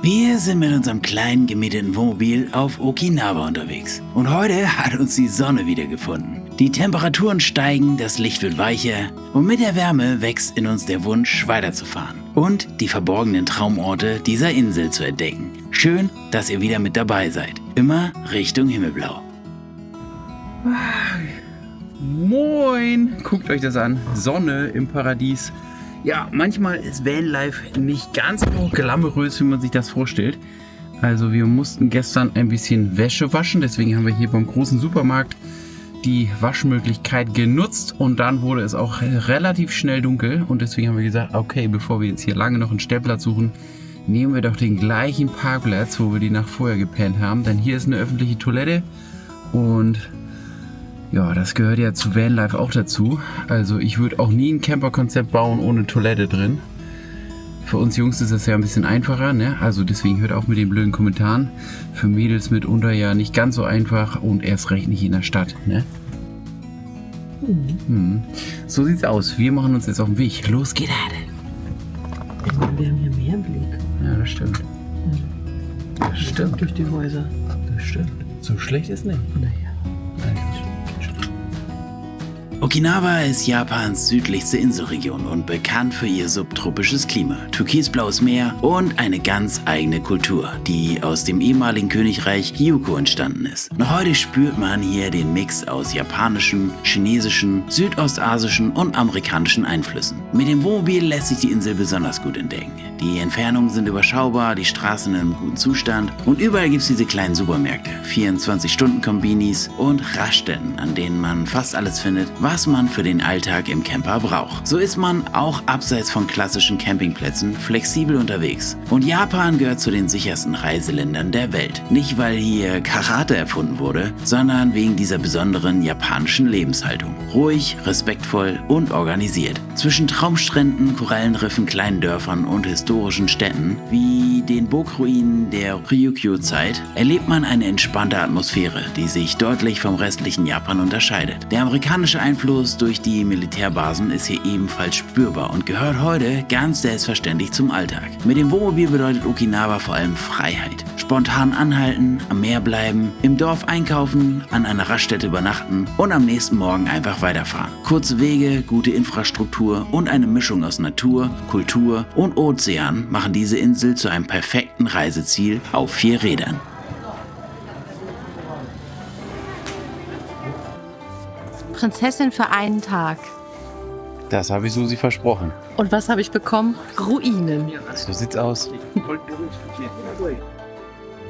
Wir sind mit unserem kleinen gemieteten Wohnmobil auf Okinawa unterwegs. Und heute hat uns die Sonne wieder gefunden. Die Temperaturen steigen, das Licht wird weicher und mit der Wärme wächst in uns der Wunsch, weiterzufahren und die verborgenen Traumorte dieser Insel zu entdecken. Schön, dass ihr wieder mit dabei seid. Immer Richtung Himmelblau. Moin! Guckt euch das an. Sonne im Paradies. Ja, manchmal ist Vanlife nicht ganz so glamourös, wie man sich das vorstellt. Also wir mussten gestern ein bisschen Wäsche waschen, deswegen haben wir hier beim großen Supermarkt die Waschmöglichkeit genutzt und dann wurde es auch relativ schnell dunkel und deswegen haben wir gesagt, okay, bevor wir jetzt hier lange noch einen Stellplatz suchen, nehmen wir doch den gleichen Parkplatz, wo wir die Nacht vorher gepennt haben, denn hier ist eine öffentliche Toilette und ja, das gehört ja zu Vanlife auch dazu. Also ich würde auch nie ein Camperkonzept bauen ohne Toilette drin. Für uns Jungs ist das ja ein bisschen einfacher, ne? Also deswegen hört auf mit den blöden Kommentaren. Für Mädels mitunter ja nicht ganz so einfach und erst recht nicht in der Stadt, ne? So sieht's aus. Wir machen uns jetzt auf den Weg. Los geht's! Wir haben hier mehr Blick. Ja, das stimmt. Das stimmt. Durch die Häuser. Das stimmt. So schlecht ist nicht. Naja. Okinawa ist Japans südlichste Inselregion und bekannt für ihr subtropisches Klima, türkisblaues Meer und eine ganz eigene Kultur, die aus dem ehemaligen Königreich Ryukyu entstanden ist. Noch heute spürt man hier den Mix aus japanischen, chinesischen, südostasischen und amerikanischen Einflüssen. Mit dem Wohnmobil lässt sich die Insel besonders gut entdecken. Die Entfernungen sind überschaubar, die Straßen in einem guten Zustand und überall gibt es diese kleinen Supermärkte, 24-Stunden-Kombinis und Raststätten, an denen man fast alles findet, was man für den Alltag im Camper braucht. So ist man auch abseits von klassischen Campingplätzen flexibel unterwegs. Und Japan gehört zu den sichersten Reiseländern der Welt. Nicht, weil hier Karate erfunden wurde, sondern wegen dieser besonderen japanischen Lebenshaltung. Ruhig, respektvoll und organisiert. Zwischen Traumstränden, Korallenriffen, kleinen Dörfern und historischen Städten, wie den Burgruinen der Ryukyu-Zeit, erlebt man eine entspannte Atmosphäre, die sich deutlich vom restlichen Japan unterscheidet. Der amerikanische Einfluss durch die Militärbasen ist hier ebenfalls spürbar und gehört heute ganz selbstverständlich zum Alltag. Mit dem Wohnmobil bedeutet Okinawa vor allem Freiheit. Spontan anhalten, am Meer bleiben, im Dorf einkaufen, an einer Raststätte übernachten und am nächsten Morgen einfach weiterfahren. Kurze Wege, gute Infrastruktur und eine Mischung aus Natur, Kultur und Ozean machen diese Insel zu einem perfekten Reiseziel auf 4 Rädern. Prinzessin für einen Tag. Das habe ich Susi versprochen. Und was habe ich bekommen? Ruinen. So sieht's aus.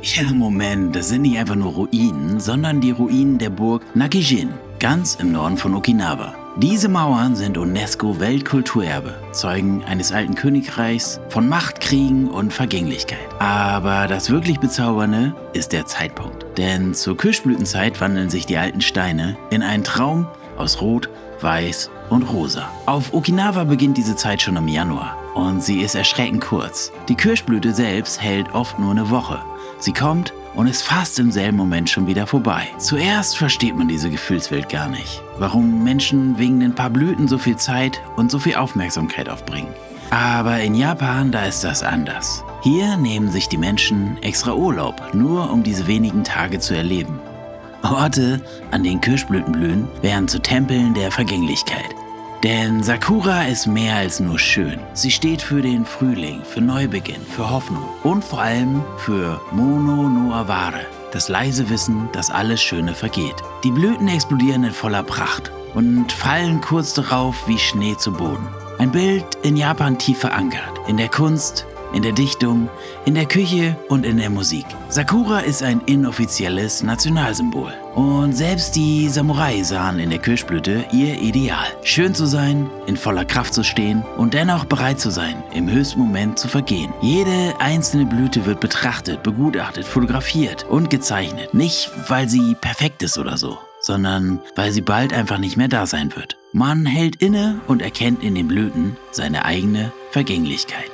Ja, Moment, das sind nicht einfach nur Ruinen, sondern die Ruinen der Burg Nakijin, ganz im Norden von Okinawa. Diese Mauern sind UNESCO-Weltkulturerbe, Zeugen eines alten Königreichs, von Machtkriegen und Vergänglichkeit. Aber das wirklich Bezaubernde ist der Zeitpunkt. Denn zur Kirschblütenzeit wandeln sich die alten Steine in einen Traum aus Rot, Weiß und Rosa. Auf Okinawa beginnt diese Zeit schon im Januar und sie ist erschreckend kurz. Die Kirschblüte selbst hält oft nur eine Woche. Sie kommt und ist fast im selben Moment schon wieder vorbei. Zuerst versteht man diese Gefühlswelt gar nicht. Warum Menschen wegen ein paar Blüten so viel Zeit und so viel Aufmerksamkeit aufbringen. Aber in Japan, da ist das anders. Hier nehmen sich die Menschen extra Urlaub, nur um diese wenigen Tage zu erleben. Orte, an denen Kirschblüten blühen, werden zu Tempeln der Vergänglichkeit. Denn Sakura ist mehr als nur schön. Sie steht für den Frühling, für Neubeginn, für Hoffnung und vor allem für Mono no Aware, das leise Wissen, dass alles Schöne vergeht. Die Blüten explodieren in voller Pracht und fallen kurz darauf wie Schnee zu Boden. Ein Bild in Japan tief verankert, in der Kunst, in der Dichtung, in der Küche und in der Musik. Sakura ist ein inoffizielles Nationalsymbol. Und selbst die Samurai sahen in der Kirschblüte ihr Ideal. Schön zu sein, in voller Kraft zu stehen und dennoch bereit zu sein, im höchsten Moment zu vergehen. Jede einzelne Blüte wird betrachtet, begutachtet, fotografiert und gezeichnet. Nicht, weil sie perfekt ist oder so, sondern weil sie bald einfach nicht mehr da sein wird. Man hält inne und erkennt in den Blüten seine eigene Vergänglichkeit.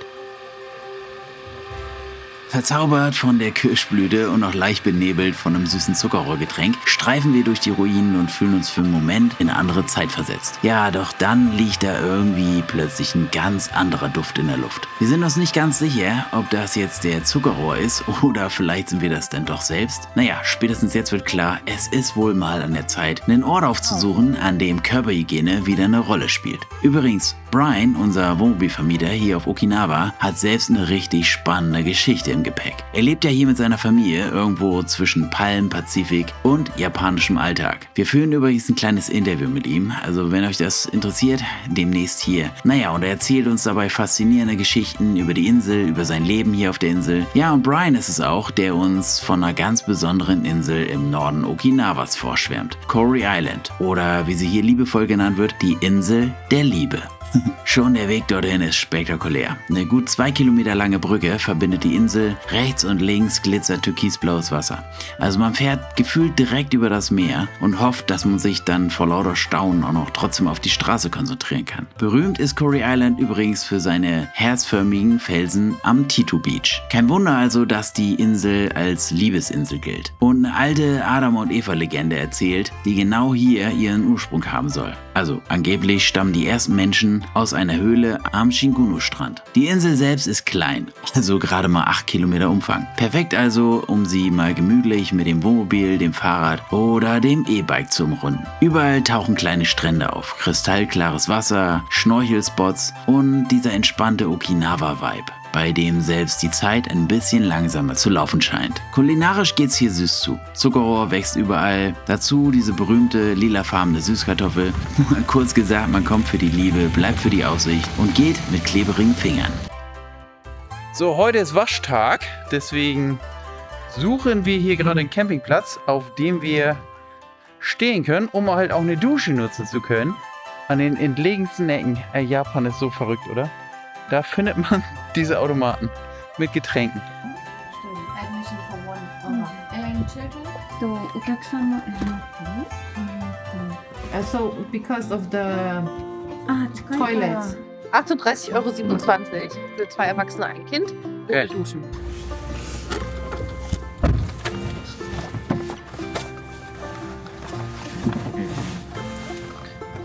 Verzaubert von der Kirschblüte und noch leicht benebelt von einem süßen Zuckerrohrgetränk streifen wir durch die Ruinen und fühlen uns für einen Moment in eine andere Zeit versetzt. Ja, doch dann liegt da irgendwie plötzlich ein ganz anderer Duft in der Luft. Wir sind uns nicht ganz sicher, ob das jetzt der Zuckerrohr ist oder vielleicht sind wir das denn doch selbst. Naja, spätestens jetzt wird klar, es ist wohl mal an der Zeit, einen Ort aufzusuchen, an dem Körperhygiene wieder eine Rolle spielt. Übrigens, Brian, unser Wohnmobilvermieter hier auf Okinawa, hat selbst eine richtig spannende Geschichte im Gepäck. Er lebt ja hier mit seiner Familie irgendwo zwischen Palm, Pazifik und japanischem Alltag. Wir führen übrigens ein kleines Interview mit ihm, also wenn euch das interessiert, demnächst hier. Naja, und er erzählt uns dabei faszinierende Geschichten über die Insel, über sein Leben hier auf der Insel. Ja, und Brian ist es auch, der uns von einer ganz besonderen Insel im Norden Okinawas vorschwärmt. Kouri Island oder wie sie hier liebevoll genannt wird, die Insel der Liebe. Schon der Weg dorthin ist spektakulär. Eine gut 2 Kilometer lange Brücke verbindet die Insel. Rechts und links glitzert türkisblaues Wasser. Also man fährt gefühlt direkt über das Meer und hofft, dass man sich dann vor lauter Staunen auch noch trotzdem auf die Straße konzentrieren kann. Berühmt ist Kouri Island übrigens für seine herzförmigen Felsen am Titu Beach. Kein Wunder also, dass die Insel als Liebesinsel gilt. Und eine alte Adam und Eva Legende erzählt, die genau hier ihren Ursprung haben soll. Also angeblich stammen die ersten Menschen aus einer Höhle am Shingunu-Strand. Die Insel selbst ist klein, also gerade mal 8 Kilometer Umfang. Perfekt also, um sie mal gemütlich mit dem Wohnmobil, dem Fahrrad oder dem E-Bike zu umrunden. Überall tauchen kleine Strände auf, kristallklares Wasser, Schnorchelspots und dieser entspannte Okinawa-Vibe, bei dem selbst die Zeit ein bisschen langsamer zu laufen scheint. Kulinarisch geht's hier süß zu. Zuckerrohr wächst überall. Dazu diese berühmte lilafarbene Süßkartoffel. Kurz gesagt, man kommt für die Liebe, bleibt für die Aussicht und geht mit klebrigen Fingern. So, heute ist Waschtag, deswegen suchen wir hier gerade einen Campingplatz, auf dem wir stehen können, um halt auch eine Dusche nutzen zu können. An den entlegensten Ecken. Japan ist so verrückt, oder? Da findet man diese Automaten mit Getränken. Admission for one. And children? お客様、So, because of the 近いから toilets. 38,27 € für 2 Erwachsene, ein Kind. Okay. Duschen.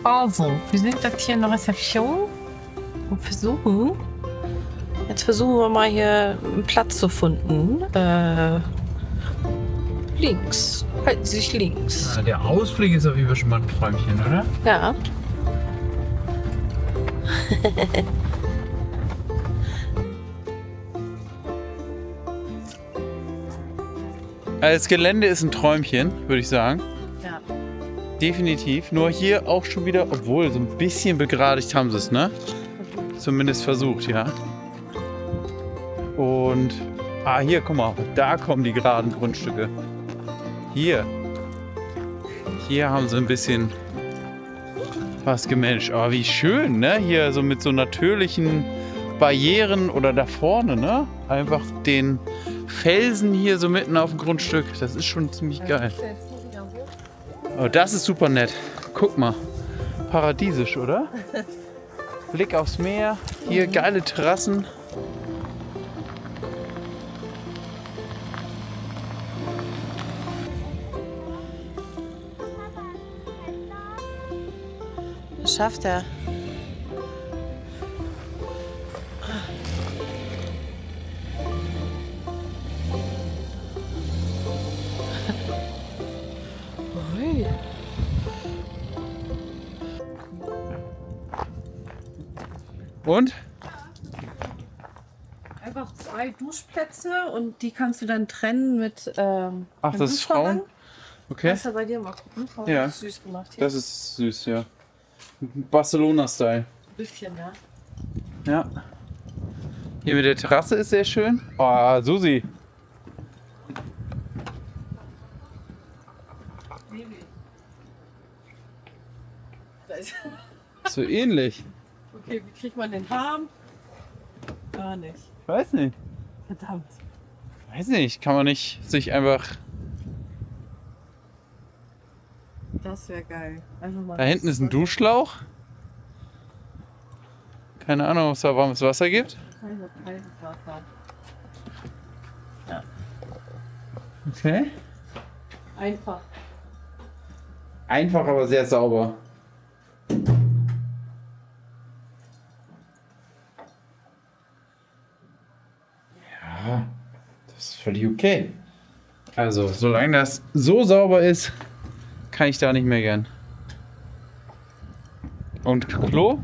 Also, wir sind jetzt hier in der Rezeption und versuchen wir mal hier einen Platz zu finden. Links. Halten Sie sich links. Ja, der Ausblick ist auf jeden Fall schon mal ein Träumchen, oder? Ja. Also das Gelände ist ein Träumchen, würde ich sagen. Ja. Definitiv. Nur hier auch schon wieder, obwohl so ein bisschen begradigt haben sie es, ne? Zumindest versucht, ja. Und, hier, guck mal, da kommen die geraden Grundstücke. Hier. Hier haben sie ein bisschen was gemanagt. Aber wie schön, ne? Hier so mit so natürlichen Barrieren oder da vorne, ne? Einfach den Felsen hier so mitten auf dem Grundstück. Das ist schon ziemlich geil. Oh, das ist super nett. Guck mal. Paradiesisch, oder? Blick aufs Meer. Hier geile Terrassen. Das schafft er. Und? Einfach 2 Duschplätze und die kannst du dann trennen mit. Ach, das ist Frauen? Okay. Kannst du bei dir mal gucken? Oh, Ja. das ist süß gemacht hier. Das ist süß, ja. Barcelona-Style. Ein bisschen, ja. Ja. Hier mit der Terrasse ist sehr schön. Oh, Susi. So ähnlich. Okay, wie kriegt man den Harm? Gar nicht. Ich weiß nicht. Verdammt. Weiß nicht. Kann man nicht sich einfach... Das wäre geil. Einfach mal Da hinten ist ein Duschschlauch. Keine Ahnung, ob es da warmes Wasser gibt. Kaltes Wasser. Okay. Einfach. Einfach, aber sehr sauber. Ja, das ist völlig okay. Also, solange das so sauber ist, kann ich da nicht meckern. Und Klo?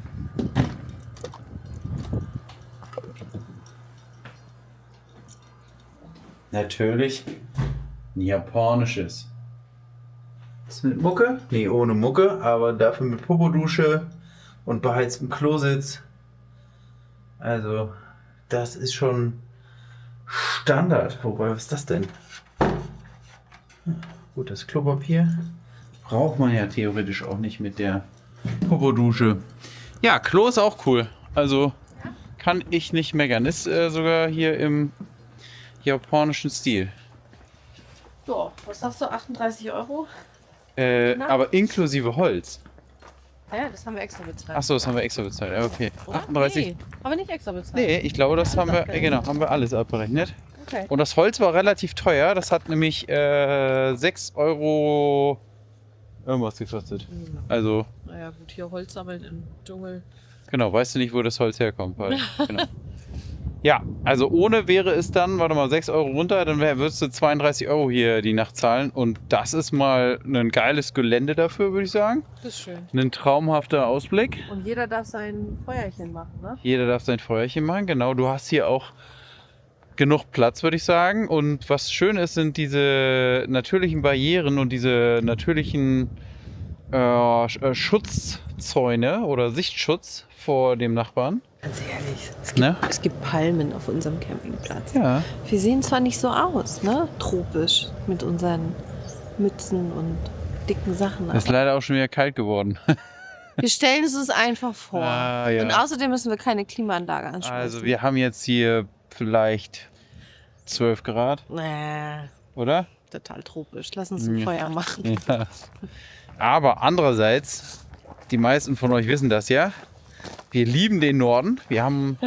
Natürlich ein japanisches. Ist mit Mucke? Nee, ohne Mucke, aber dafür mit Popodusche und beheiztem Klositz. Also, das ist schon Standard. Wobei, was ist das denn? Gut, das Klopapier braucht man ja theoretisch auch nicht mit der Popodusche. Ja, Klo ist auch cool. Also kann ich nicht meckern. Ist sogar hier im japanischen Stil. So, was sagst du? 38 Euro? Aber inklusive Holz. Ja, das haben wir extra bezahlt. Achso, das haben wir extra bezahlt. Ja, okay. Oder? 38. Nee, haben wir nicht extra bezahlt. Nee, ich glaube, das haben wir, abgerechnet. genau, haben wir alles abgerechnet. Okay. Und das Holz war relativ teuer. Das hat nämlich 6 Euro irgendwas gekostet. Also, Naja, gut, hier Holz sammeln im Dschungel. genau, weißt du nicht, wo das Holz herkommt. Weil, genau. Ja, also ohne wäre es dann, warte mal, 6 Euro runter, dann würdest du 32 Euro hier die Nacht zahlen. Und das ist mal ein geiles Gelände dafür, würde ich sagen. Das ist schön. Ein traumhafter Ausblick. Und jeder darf sein Feuerchen machen, ne? Jeder darf sein Feuerchen machen, genau. Du hast hier auch genug Platz, würde ich sagen. Und was schön ist, sind diese natürlichen Barrieren und diese natürlichen Schutzzäune oder Sichtschutz vor dem Nachbarn. Ganz ehrlich, Ne? es gibt Palmen auf unserem Campingplatz. Ja. Wir sehen zwar nicht so aus, ne? Tropisch mit unseren Mützen und dicken Sachen. Ist Aber leider auch schon wieder kalt geworden. wir stellen es uns einfach vor. Ah, ja. Und außerdem müssen wir keine Klimaanlage anschließen. Also wir haben jetzt hier vielleicht 12 Grad, oder? Total tropisch. Lass uns ein Ja. Feuer machen. Ja. Aber andererseits, die meisten von euch wissen das ja, wir lieben den Norden. Wir haben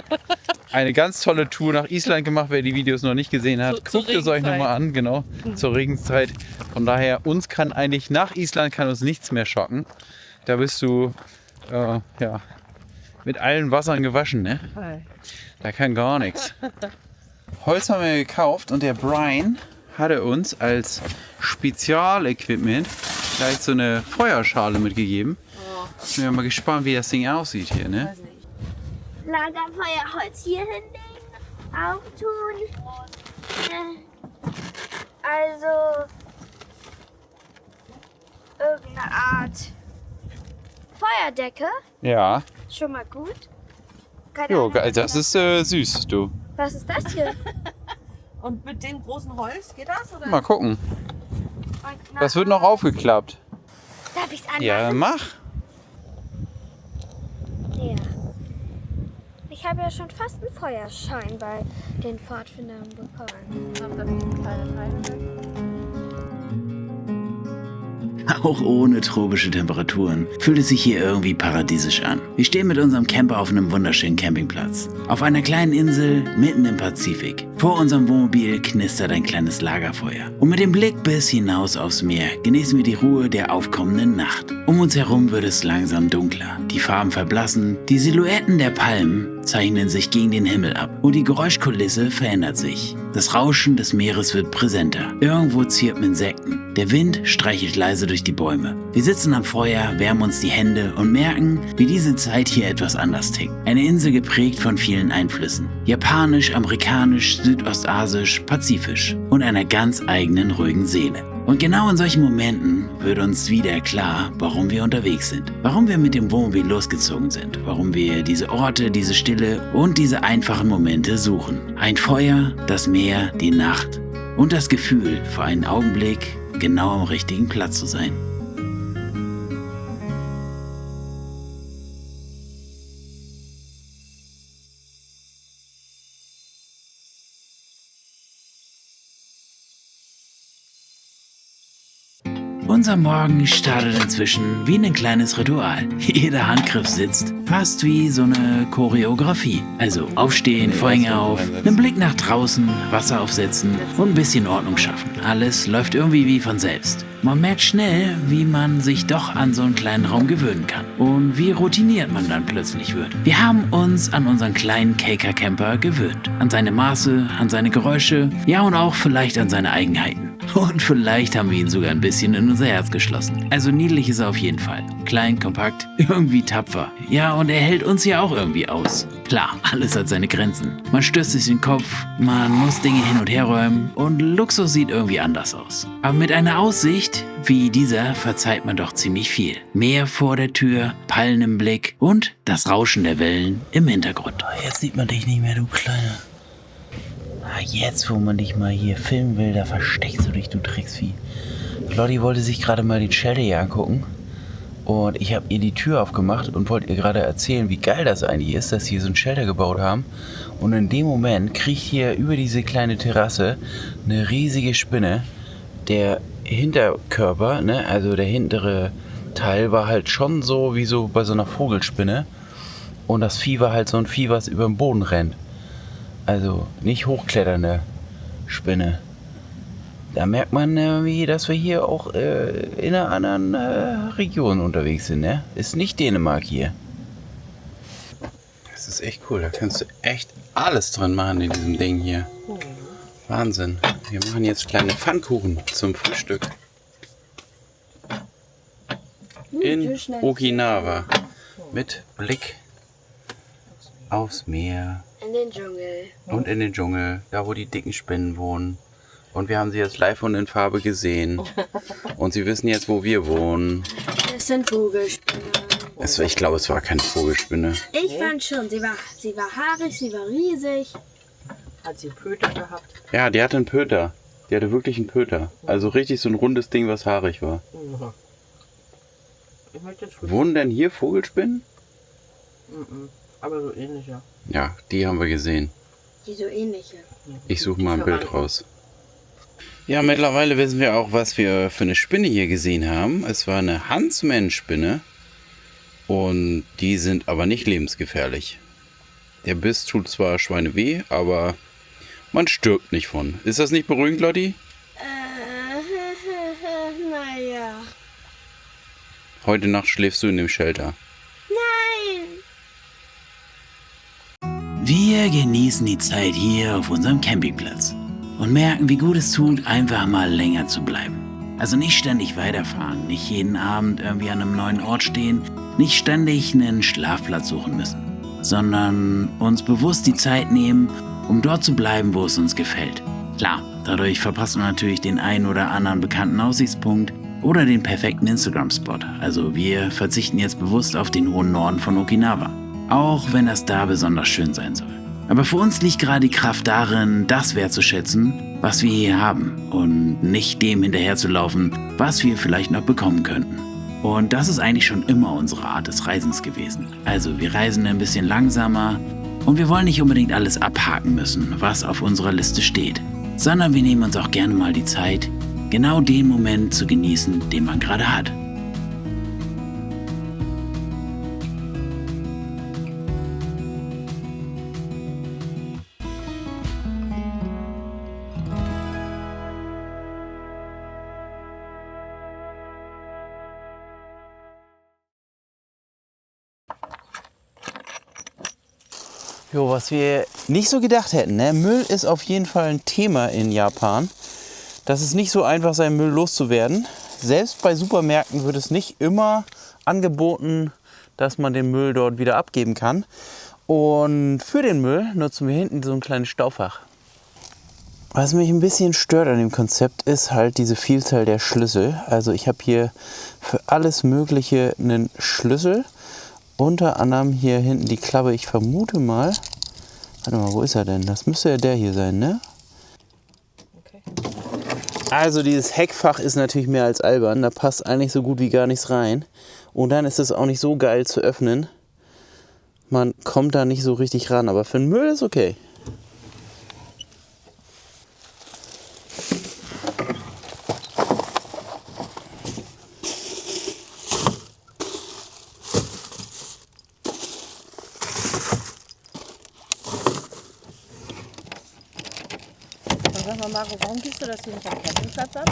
eine ganz tolle Tour nach Island gemacht. Wer die Videos noch nicht gesehen hat, Zur guckt es euch Regenzeit. nochmal an. Genau, zur Regenzeit. Von daher, uns kann eigentlich nach Island kann uns nichts mehr schocken. Da bist du ja, mit allen Wassern gewaschen, ne? Da kann gar nichts. Holz haben wir gekauft und der Brian hatte uns als Spezialequipment gleich so eine Feuerschale mitgegeben. Ich bin ja mal gespannt, wie das Ding aussieht hier, ne? Lagerfeuerholz hier hinlegen, auftun. Also irgendeine Art Feuerdecke. Ja. Schon mal gut. Keine Jo, Ahnung, geil, was das ist süß, du. Was ist das hier? Und mit dem großen Holz geht das? Oder? Mal gucken. Und Das wird noch aufgeklappt. Darf ich es anmachen? Ja, mach. Ja. Ich habe ja schon fast einen Feuerschein bei den Pfadfindern bekommen. Auch ohne tropische Temperaturen fühlt es sich hier irgendwie paradiesisch an. Wir stehen mit unserem Camper auf einem wunderschönen Campingplatz. Auf einer kleinen Insel mitten im Pazifik. Vor unserem Wohnmobil knistert ein kleines Lagerfeuer. Und mit dem Blick bis hinaus aufs Meer genießen wir die Ruhe der aufkommenden Nacht. Um uns herum wird es langsam dunkler. Die Farben verblassen, die Silhouetten der Palmen zeichnen sich gegen den Himmel ab und die Geräuschkulisse verändert sich. Das Rauschen des Meeres wird präsenter. Irgendwo zirpen Insekten. Der Wind streichelt leise durch die Bäume. Wir sitzen am Feuer, wärmen uns die Hände und merken, wie diese Zeit hier etwas anders tickt. Eine Insel geprägt von vielen Einflüssen. Japanisch, amerikanisch, südostasisch, pazifisch und einer ganz eigenen ruhigen Seele. Und genau in solchen Momenten wird uns wieder klar, warum wir unterwegs sind. Warum wir mit dem Wohnmobil losgezogen sind. Warum wir diese Orte, diese Stille und diese einfachen Momente suchen. Ein Feuer, das Meer, die Nacht und das Gefühl, für einen Augenblick genau am richtigen Platz zu sein. Unser Morgen startet inzwischen wie ein kleines Ritual. Jeder Handgriff sitzt fast wie so eine Choreografie. Also aufstehen, Vorhänge auf, einen Blick nach draußen, Wasser aufsetzen und ein bisschen Ordnung schaffen. Alles läuft irgendwie wie von selbst. Man merkt schnell, wie man sich doch an so einen kleinen Raum gewöhnen kann und wie routiniert man dann plötzlich wird. Wir haben uns an unseren kleinen Caker-Camper gewöhnt. An seine Maße, an seine Geräusche, ja und auch vielleicht an seine Eigenheiten. Und vielleicht haben wir ihn sogar ein bisschen in unser Herz geschlossen. Also niedlich ist er auf jeden Fall. Klein, kompakt, irgendwie tapfer. Ja, und er hält uns ja auch irgendwie aus. Klar, alles hat seine Grenzen. Man stößt sich den Kopf, man muss Dinge hin und her räumen und Luxus sieht irgendwie anders aus. Aber mit einer Aussicht wie dieser verzeiht man doch ziemlich viel. Meer vor der Tür, Palmen im Blick und das Rauschen der Wellen im Hintergrund. Jetzt sieht man dich nicht mehr, du Kleiner. Jetzt, wo man dich mal hier filmen will, da versteckst du dich, du Drecksvieh. Lotti wollte sich gerade mal den Shelter hier angucken. Und ich habe ihr die Tür aufgemacht und wollte ihr gerade erzählen, wie geil das eigentlich ist, dass sie hier so ein Shelter gebaut haben. Und in dem Moment kriecht hier über diese kleine Terrasse eine riesige Spinne. Der Hinterkörper, ne, also der hintere Teil war halt schon so wie so bei so einer Vogelspinne. Und das Vieh war halt so ein Vieh, was über den Boden rennt. Also nicht hochkletternde Spinne. Da merkt man irgendwie, dass wir hier auch in einer anderen Region unterwegs sind. Ne? Ist nicht Dänemark hier. Das ist echt cool. Da kannst du echt alles dran machen in diesem Ding hier. Wahnsinn. Wir machen jetzt kleine Pfannkuchen zum Frühstück. In Okinawa. Mit Blick aufs Meer. In den Dschungel. Und in den Dschungel, da wo die dicken Spinnen wohnen. Und wir haben sie jetzt live und in Farbe gesehen. Und sie wissen jetzt, wo wir wohnen. Das sind Vogelspinnen. Ich glaube, es war keine Vogelspinne. Ich fand schon, sie war haarig, sie war riesig. Hat sie Pöter gehabt? Ja, die hatte einen Pöter. Die hatte wirklich einen Pöter. Also richtig so ein rundes Ding, was haarig war. Ich möchte jetzt Wohnen denn hier Vogelspinnen? aber so ähnlich, ja. Ja, die haben wir gesehen. Die so ähnliche. Ich suche mal ein Bild raus. Ja, mittlerweile wissen wir auch, was wir für eine Spinne hier gesehen haben. Es war eine Huntsman-Spinne. Und die sind aber nicht lebensgefährlich. Der Biss tut zwar Schweine weh, aber man stirbt nicht von. Ist das nicht beruhigend, Lotti? Naja. Heute Nacht schläfst du in dem Shelter. Wir genießen die Zeit hier auf unserem Campingplatz und merken, wie gut es tut, einfach mal länger zu bleiben. Also nicht ständig weiterfahren, nicht jeden Abend irgendwie an einem neuen Ort stehen, nicht ständig einen Schlafplatz suchen müssen, sondern uns bewusst die Zeit nehmen, um dort zu bleiben, wo es uns gefällt. Klar, dadurch verpasst man natürlich den einen oder anderen bekannten Aussichtspunkt oder den perfekten Instagram-Spot. Also wir verzichten jetzt bewusst auf den hohen Norden von Okinawa. Auch wenn das da besonders schön sein soll. Aber für uns liegt gerade die Kraft darin, das wertzuschätzen, was wir hier haben und nicht dem hinterherzulaufen, was wir vielleicht noch bekommen könnten. Und das ist eigentlich schon immer unsere Art des Reisens gewesen. Also wir reisen ein bisschen langsamer und wir wollen nicht unbedingt alles abhaken müssen, was auf unserer Liste steht, sondern wir nehmen uns auch gerne mal die Zeit, genau den Moment zu genießen, den man gerade hat. Jo, was wir nicht so gedacht hätten, ne? Müll ist auf jeden Fall ein Thema in Japan. Das ist nicht so einfach, seinen Müll loszuwerden. Selbst bei Supermärkten wird es nicht immer angeboten, dass man den Müll dort wieder abgeben kann. Und für den Müll nutzen wir hinten so ein kleines Staufach. Was mich ein bisschen stört an dem Konzept ist halt diese Vielzahl der Schlüssel. Also ich habe hier für alles Mögliche einen Schlüssel. Unter anderem hier hinten die Klappe, ich vermute mal. Warte mal, wo ist er denn? Das müsste ja der hier sein, ne? Okay. Also dieses Heckfach ist natürlich mehr als albern. Da passt eigentlich so gut wie gar nichts rein. Und dann ist es auch nicht so geil zu öffnen. Man kommt da nicht so richtig ran. Aber für den Müll ist okay. Sag mal, Marco, warum gibst du das hier nicht am Campingplatz ab?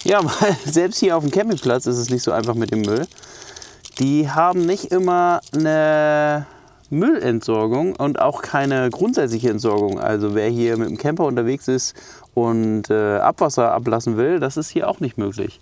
Ja, weil selbst hier auf dem Campingplatz ist es nicht so einfach mit dem Müll. Die haben nicht immer eine Müllentsorgung und auch keine grundsätzliche Entsorgung. Also wer hier mit dem Camper unterwegs ist und Abwasser ablassen will, das ist hier auch nicht möglich.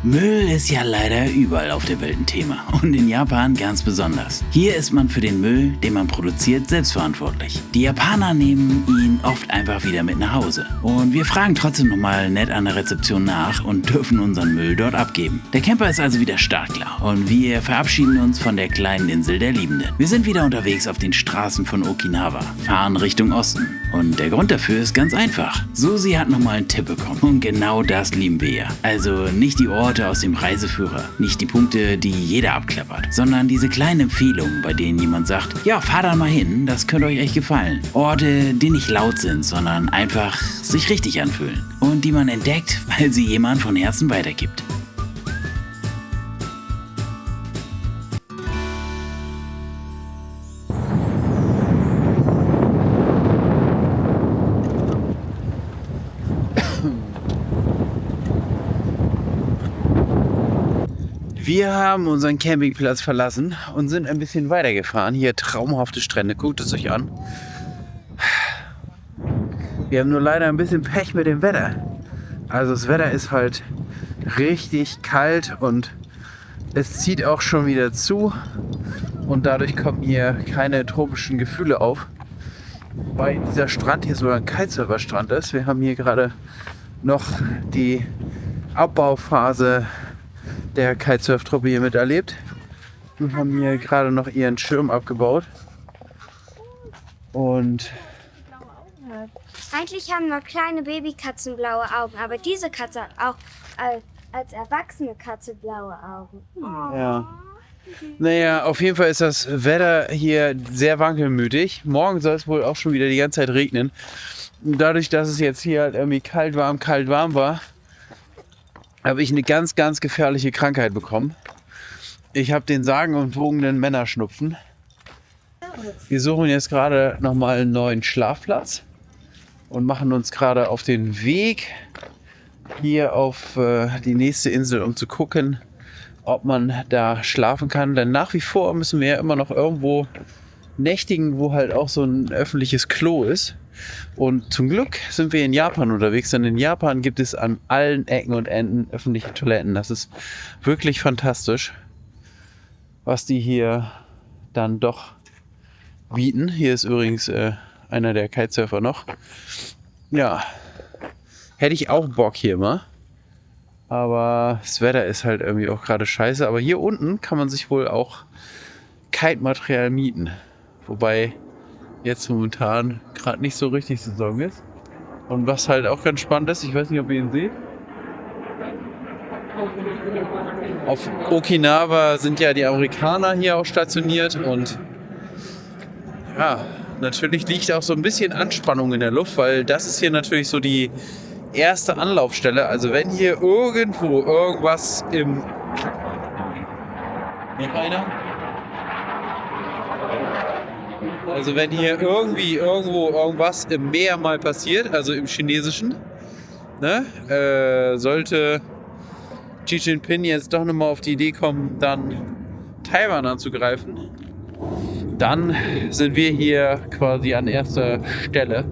Müll ist ja leider überall auf der Welt ein Thema und in Japan ganz besonders. Hier ist man für den Müll, den man produziert, selbstverantwortlich. Die Japaner nehmen ihn oft einfach wieder mit nach Hause. Und wir fragen trotzdem nochmal nett an der Rezeption nach und dürfen unseren Müll dort abgeben. Der Camper ist also wieder startklar und wir verabschieden uns von der kleinen Insel der Liebenden. Wir sind wieder unterwegs auf den Straßen von Okinawa, fahren Richtung Osten. Und der Grund dafür ist ganz einfach. Susi hat nochmal einen Tipp bekommen und genau das lieben wir ja. Also nicht die Orte aus dem Reiseführer, nicht die Punkte, die jeder abklappert, sondern diese kleinen Empfehlungen, bei denen jemand sagt, ja, fahr da mal hin, das könnte euch echt gefallen. Orte, die nicht laut sind, sondern einfach sich richtig anfühlen und die man entdeckt, weil sie jemand von Herzen weitergibt. Wir haben unseren Campingplatz verlassen und sind ein bisschen weitergefahren. Hier traumhafte Strände, guckt es euch an. Wir haben nur leider ein bisschen Pech mit dem Wetter. Also das Wetter ist halt richtig kalt und es zieht auch schon wieder zu. Und dadurch kommen hier keine tropischen Gefühle auf. Weil dieser Strand hier sogar ein Kitesurfer-Strand ist. Wir haben hier gerade noch die Abbauphase der Kitesurf-Truppe hier miterlebt. Wir haben hier gerade noch ihren Schirm abgebaut. Und Eigentlich haben nur kleine Babykatzen blaue Augen, aber diese Katze hat auch als erwachsene Katze blaue Augen. ja. Naja, auf jeden Fall ist das Wetter hier sehr wankelmütig. Morgen soll es wohl auch schon wieder die ganze Zeit regnen. Und dadurch, dass es jetzt hier halt irgendwie kalt, warm war, habe ich eine ganz, ganz gefährliche Krankheit bekommen. Ich habe den sagenumwogenen Männerschnupfen. Wir suchen jetzt gerade nochmal einen neuen Schlafplatz und machen uns gerade auf den Weg hier auf die nächste Insel, um zu gucken, ob man da schlafen kann. Denn nach wie vor müssen wir ja immer noch irgendwo nächtigen, wo halt auch so ein öffentliches Klo ist. Und zum Glück sind wir in Japan unterwegs, denn in Japan gibt es an allen Ecken und Enden öffentliche Toiletten. Das ist wirklich fantastisch, was die hier dann doch bieten. Hier ist übrigens einer der Kitesurfer noch. Ja, hätte ich auch Bock hier mal. Aber das Wetter ist halt irgendwie auch gerade scheiße. Aber hier unten kann man sich wohl auch Kite-Material mieten. Wobei jetzt momentan gerade nicht so richtig Saison ist. Und was halt auch ganz spannend ist, ich weiß nicht, ob ihr ihn seht. Auf Okinawa sind ja die Amerikaner hier auch stationiert und ja, natürlich liegt auch so ein bisschen Anspannung in der Luft, weil das ist hier natürlich so die erste Anlaufstelle. Also wenn hier irgendwo irgendwas im... Noch einer? Also wenn hier irgendwo irgendwas im Meer mal passiert, also im Chinesischen, ne, sollte Xi Jinping jetzt doch nochmal auf die Idee kommen, dann Taiwan anzugreifen, dann sind wir hier quasi an erster Stelle.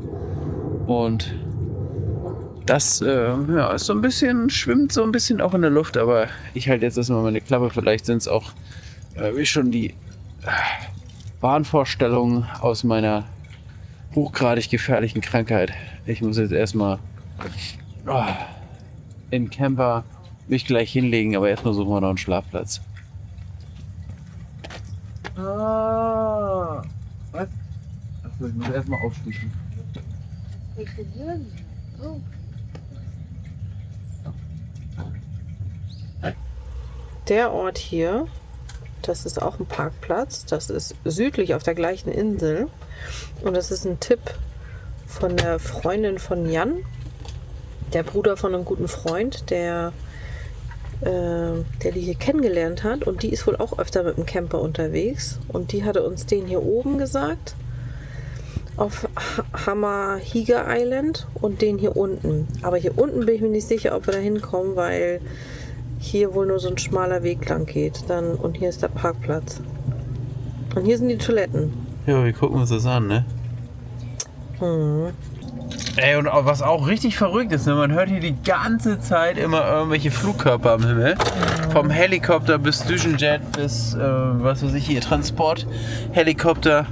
Und das ist so ein bisschen, schwimmt so ein bisschen auch in der Luft, aber ich halte jetzt erstmal meine Klappe. Vielleicht sind es auch wie schon die Wahnvorstellungen aus meiner hochgradig gefährlichen Krankheit. Ich muss jetzt erstmal im Camper mich gleich hinlegen, aber erstmal suchen wir noch einen Schlafplatz. Was? Achso, ich muss erstmal aufschließen. Der Ort hier, das ist auch ein Parkplatz. Das ist südlich auf der gleichen Insel. Und das ist ein Tipp von der Freundin von Jan, der Bruder von einem guten Freund, der die hier kennengelernt hat. Und die ist wohl auch öfter mit dem Camper unterwegs. Und die hatte uns den hier oben gesagt. auf Hamahiga Island und den hier unten. Aber hier unten bin ich mir nicht sicher, ob wir da hinkommen, weil hier wohl nur so ein schmaler Weg lang geht. Und hier ist der Parkplatz. Und hier sind die Toiletten. Ja, wir gucken uns das an, ne? Ey, und was auch richtig verrückt ist, ne? Man hört hier die ganze Zeit immer irgendwelche Flugkörper am Himmel. Vom Helikopter bis Düsenjet bis, was weiß ich hier, Transporthelikopter.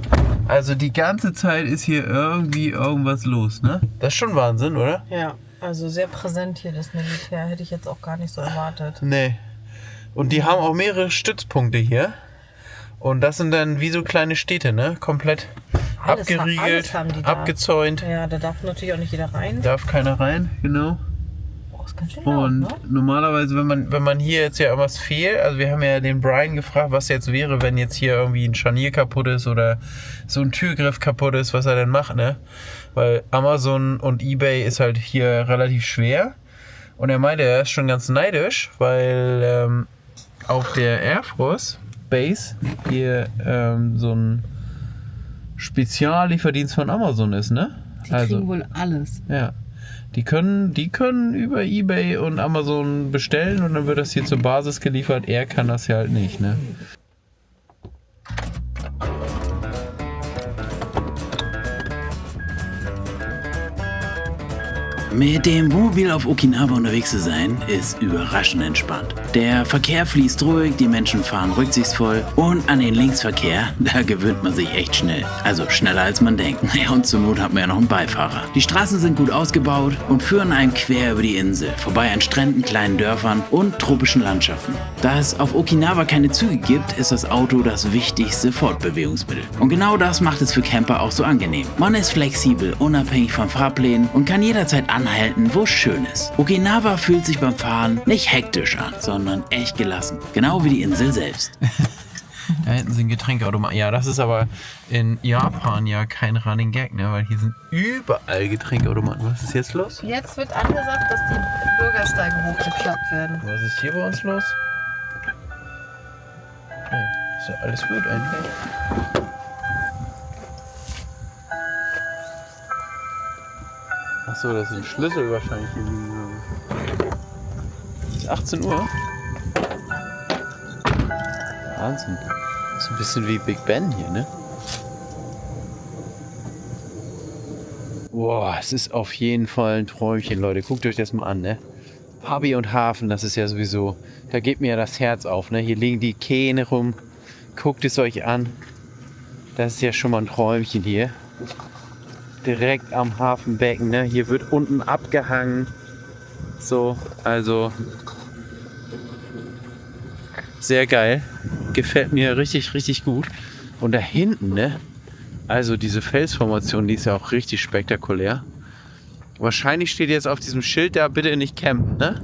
Also die ganze Zeit ist hier irgendwie irgendwas los, ne? Das ist schon Wahnsinn, oder? Ja, also sehr präsent hier das Militär. Hätte ich jetzt auch gar nicht so erwartet. Nee. Und die haben auch mehrere Stützpunkte hier. Und das sind dann wie so kleine Städte, ne? Komplett abgeriegelt, alles haben die da. abgezäunt. Ja, da darf natürlich auch nicht jeder rein. Darf keiner rein, genau. Oh, ist ganz schön laut, Und ne? normalerweise, wenn man hier jetzt ja irgendwas fehlt, also wir haben ja den Brian gefragt, was jetzt wäre, wenn jetzt hier irgendwie ein Scharnier kaputt ist oder so ein Türgriff kaputt ist, was er denn macht, ne? Weil Amazon und eBay ist halt hier relativ schwer. Und er meinte, er ist schon ganz neidisch, weil auf der Air Force Base hier so ein Speziallieferdienst von Amazon ist, ne? Die kriegen wohl alles. Ja. Die können über eBay und Amazon bestellen und dann wird das hier zur Basis geliefert. Er kann das ja halt nicht, ne? Mit dem Wohnmobil auf Okinawa unterwegs zu sein, ist überraschend entspannt. Der Verkehr fließt ruhig, die Menschen fahren rücksichtsvoll und an den Linksverkehr, da gewöhnt man sich echt schnell. Also schneller als man denkt. Naja, und zur Not hat man ja noch einen Beifahrer. Die Straßen sind gut ausgebaut und führen einen quer über die Insel, vorbei an Stränden, kleinen Dörfern und tropischen Landschaften. Da es auf Okinawa keine Züge gibt, ist das Auto das wichtigste Fortbewegungsmittel. Und genau das macht es für Camper auch so angenehm. Man ist flexibel, unabhängig von Fahrplänen und kann jederzeit anhalten, wo es schön ist. Okinawa fühlt sich beim Fahren nicht hektisch an, sondern echt gelassen. Genau wie die Insel selbst. Da hinten sind Getränkeautomaten. Ja, das ist aber in Japan ja kein Running Gag, ne? Weil hier sind überall Getränkeautomaten. Was ist jetzt los? Jetzt wird angesagt, dass die Bürgersteige hochgeklappt werden. Was ist hier bei uns los? Ja, ist ja alles gut eigentlich. Achso, das sind Schlüssel wahrscheinlich hier liegen. Ist 18 Uhr? Wahnsinn. Das ist ein bisschen wie Big Ben hier, ne? Boah, es ist auf jeden Fall ein Träumchen, Leute. Guckt euch das mal an, ne? Hobby und Hafen, das ist ja sowieso... Da geht mir ja das Herz auf, ne? Hier liegen die Kähne rum. Guckt es euch an. Das ist ja schon mal ein Träumchen hier. Direkt am Hafenbecken, ne? Hier wird unten abgehangen. So, also sehr geil. Gefällt mir richtig, richtig gut. Und da hinten, ne? Also diese Felsformation, die ist ja auch richtig spektakulär. Wahrscheinlich steht jetzt auf diesem Schild da, bitte nicht campen, ne?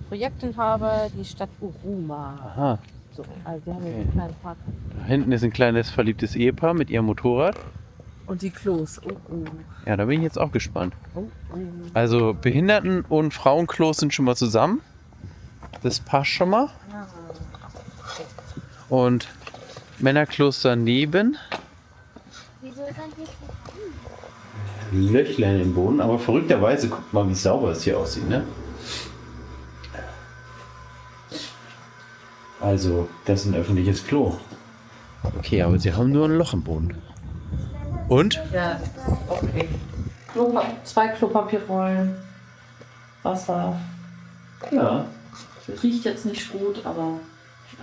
Projektinhaber, die Stadt Uruma. Aha. So, also wir haben hier einen kleinen Park. Da hinten ist ein kleines verliebtes Ehepaar mit ihrem Motorrad. Und die Klos. Ja, da bin ich jetzt auch gespannt. Also Behinderten- und Frauenklos sind schon mal zusammen. Das passt schon mal. Und Männerklos daneben. Wieso ist dann hier Löchlein im Boden, aber verrückterweise, guckt mal, wie sauber es hier aussieht, ne? Also, das ist ein öffentliches Klo. Okay, aber sie haben nur ein Loch im Boden. Und? Ja, okay. 2 Klopapierrollen, Wasser. Ja. Riecht jetzt nicht gut, aber...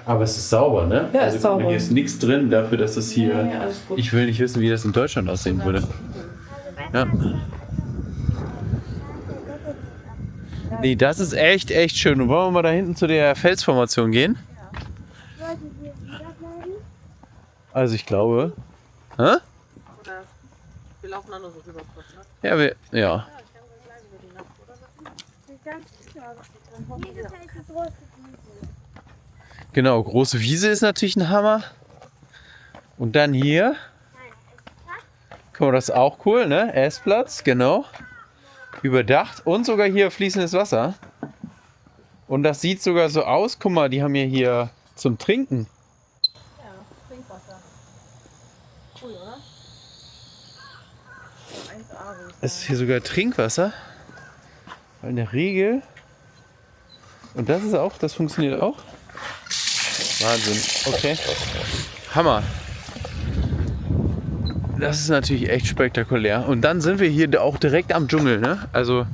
Aber es ist sauber, ne? Ja, also, ist sauber. Hier ist nichts drin dafür, dass das hier... Ja, alles gut. Ich will nicht wissen, wie das in Deutschland aussehen würde. Ja. Nee, das ist echt, echt schön. Und wollen wir mal da hinten zu der Felsformation gehen? Sollten wir wieder bleiben? Also ich glaube... Hä? Oder wir laufen da nur so rüber kurz, ne? Ja, ja. Mir gefällt die große Wiese. Genau, große Wiese ist natürlich ein Hammer. Und dann hier. Guck mal, das ist auch cool, ne? Essplatz, genau. Überdacht und sogar hier fließendes Wasser. Und das sieht sogar so aus. Guck mal, die haben ja hier zum Trinken. Ja, Trinkwasser. Cool, oder? 1A, würde ich Es ist hier sogar Trinkwasser. Weil in der Regel. Und das ist auch, das funktioniert auch. Wahnsinn. Okay. Hammer. Das ist natürlich echt spektakulär. Und dann sind wir hier auch direkt am Dschungel, ne? Also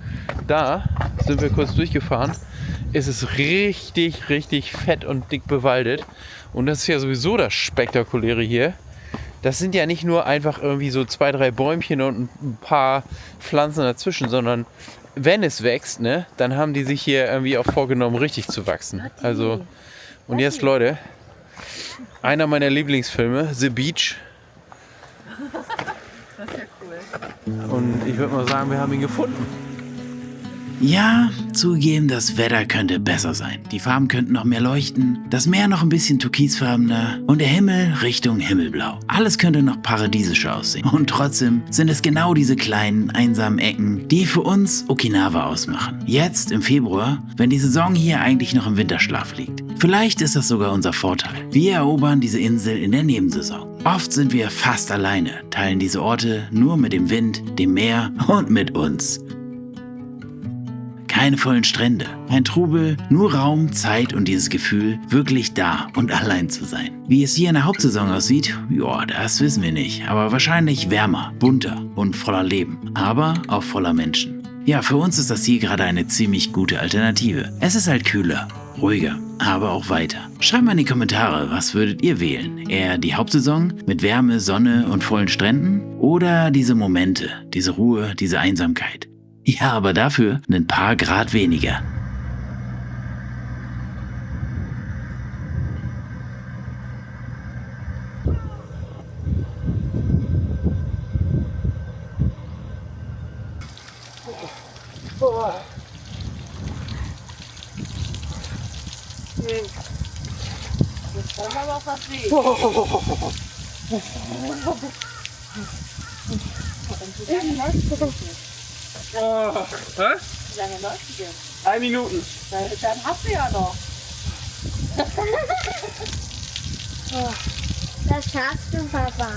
da sind wir kurz durchgefahren. Es ist richtig, richtig fett und dick bewaldet. Und das ist ja sowieso das Spektakuläre hier. Das sind ja nicht nur einfach irgendwie so 2, 3 Bäumchen und ein paar Pflanzen dazwischen, sondern wenn es wächst, ne, dann haben die sich hier irgendwie auch vorgenommen, richtig zu wachsen. Also, und jetzt, Leute, einer meiner Lieblingsfilme, The Beach. Das ist ja cool. Und ich würde mal sagen, wir haben ihn gefunden. Ja, zugeben, das Wetter könnte besser sein. Die Farben könnten noch mehr leuchten, das Meer noch ein bisschen türkisfarbener und der Himmel Richtung Himmelblau. Alles könnte noch paradiesischer aussehen. Und trotzdem sind es genau diese kleinen, einsamen Ecken, die für uns Okinawa ausmachen. Jetzt im Februar, wenn die Saison hier eigentlich noch im Winterschlaf liegt. Vielleicht ist das sogar unser Vorteil. Wir erobern diese Insel in der Nebensaison. Oft sind wir fast alleine, teilen diese Orte nur mit dem Wind, dem Meer und mit uns. Keine vollen Strände, kein Trubel, nur Raum, Zeit und dieses Gefühl, wirklich da und allein zu sein. Wie es hier in der Hauptsaison aussieht, ja, das wissen wir nicht, aber wahrscheinlich wärmer, bunter und voller Leben, aber auch voller Menschen. Ja, für uns ist das hier gerade eine ziemlich gute Alternative. Es ist halt kühler, ruhiger, aber auch weiter. Schreibt mal in die Kommentare, was würdet ihr wählen? Eher die Hauptsaison mit Wärme, Sonne und vollen Stränden oder diese Momente, diese Ruhe, diese Einsamkeit? Ja, aber dafür ein paar Grad weniger. Hä? Wie lange läuft die denn? 3 Minuten. Dann hast du ja noch. Das schaffst du, Papa.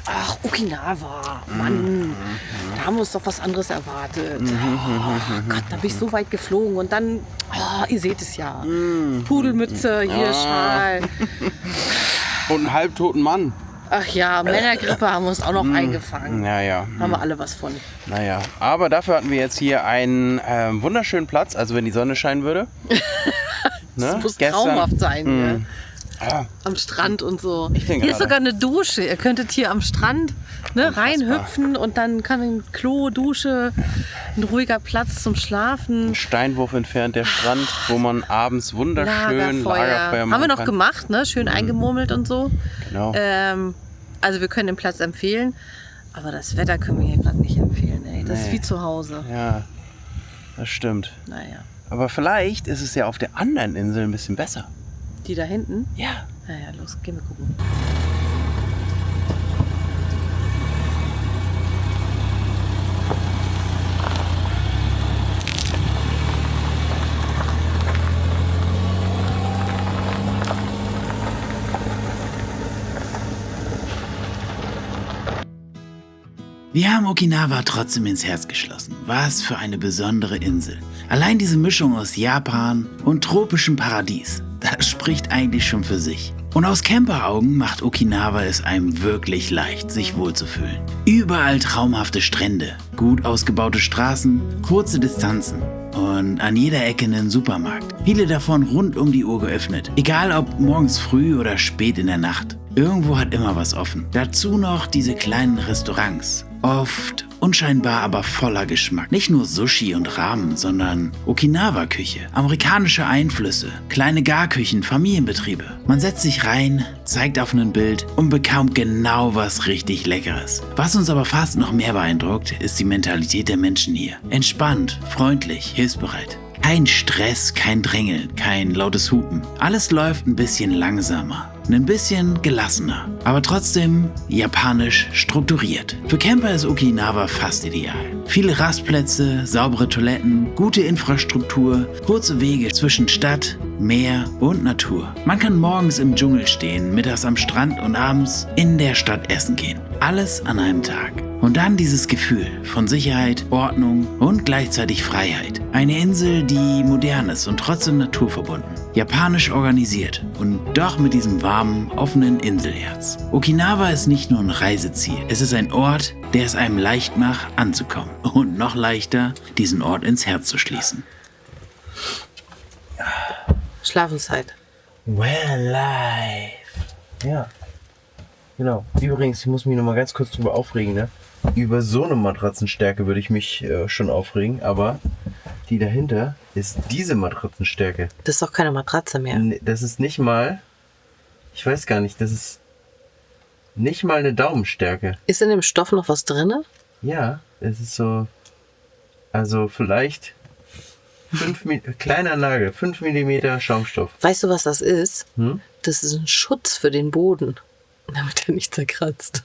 Ach, Okinawa. Mann, da haben wir uns doch was anderes erwartet. Oh Gott, da bin ich so weit geflogen und dann, ihr seht es ja. Pudelmütze, hier Schal. Und einen halbtoten Mann. Ach ja, Männergrippe haben wir uns auch noch eingefangen. Ja. Haben wir alle was von. Naja, aber dafür hatten wir jetzt hier einen wunderschönen Platz, also wenn die Sonne scheinen würde. Das muss traumhaft sein hier. Ja. Am Strand und so. Ich denke Hier ist gerade. sogar eine Dusche. Ihr könntet hier am Strand reinhüpfen und dann kann ein Klo, Dusche, ein ruhiger Platz zum Schlafen. Ein Steinwurf entfernt der Strand, wo man abends wunderschön Lagerfeuer machen Haben wir noch kann. gemacht, ne? Schön eingemurmelt und so. Genau. Also wir können den Platz empfehlen, aber das Wetter können wir hier gerade nicht empfehlen. Ey. Das ist wie zu Hause. Ja, das stimmt. Naja, Aber vielleicht ist es ja auf der anderen Insel ein bisschen besser. die da hinten. Ja. Naja, los, gehen wir gucken. Wir haben Okinawa trotzdem ins Herz geschlossen. Was für eine besondere Insel. Allein diese Mischung aus Japan und tropischem Paradies, das spricht eigentlich schon für sich. Und aus Camperaugen macht Okinawa es einem wirklich leicht, sich wohlzufühlen. Überall traumhafte Strände, gut ausgebaute Straßen, kurze Distanzen und an jeder Ecke einen Supermarkt. Viele davon rund um die Uhr geöffnet. Egal ob morgens früh oder spät in der Nacht. Irgendwo hat immer was offen. Dazu noch diese kleinen Restaurants. Oft unscheinbar, aber voller Geschmack. Nicht nur Sushi und Ramen, sondern Okinawa-Küche, amerikanische Einflüsse, kleine Garküchen, Familienbetriebe. Man setzt sich rein, zeigt auf ein Bild und bekommt genau was richtig Leckeres. Was uns aber fast noch mehr beeindruckt, ist die Mentalität der Menschen hier. Entspannt, freundlich, hilfsbereit. Kein Stress, kein Drängeln, kein lautes Hupen. Alles läuft ein bisschen langsamer, ein bisschen gelassener, aber trotzdem japanisch strukturiert. Für Camper ist Okinawa fast ideal. Viele Rastplätze, saubere Toiletten, gute Infrastruktur, kurze Wege zwischen Stadt, Meer und Natur. Man kann morgens im Dschungel stehen, mittags am Strand und abends in der Stadt essen gehen. Alles an einem Tag. Und dann dieses Gefühl von Sicherheit, Ordnung und gleichzeitig Freiheit. Eine Insel, die modern ist und trotzdem naturverbunden. Japanisch organisiert und doch mit diesem warmen, offenen Inselherz. Okinawa ist nicht nur ein Reiseziel. Es ist ein Ort, der es einem leicht macht, anzukommen. Und noch leichter, diesen Ort ins Herz zu schließen. Schlafenszeit. Well life. Ja. Genau. Übrigens, ich muss mich noch mal ganz kurz drüber aufregen, ne? Über so eine Matratzenstärke würde ich mich schon aufregen, aber die dahinter ist diese Matratzenstärke. Das ist doch keine Matratze mehr. Das ist nicht mal, ich weiß gar nicht, das ist nicht mal eine Daumenstärke. Ist in dem Stoff noch was drin? Ja, es ist so, also vielleicht kleiner Nagel, 5 mm Schaumstoff. Weißt du, was das ist? Hm? Das ist ein Schutz für den Boden, damit er nicht zerkratzt.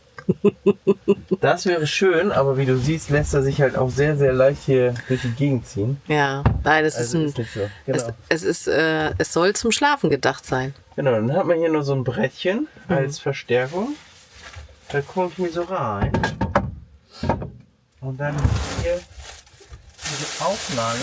Das wäre schön, aber wie du siehst, lässt er sich halt auch sehr, sehr leicht hier durch die Gegend ziehen. Ja, nein, das Also ist nicht so. Genau. es soll zum Schlafen gedacht sein. Genau, dann hat man hier nur so ein Brettchen als Verstärkung. Da komme ich mir so rein. Und dann hier diese Auflage.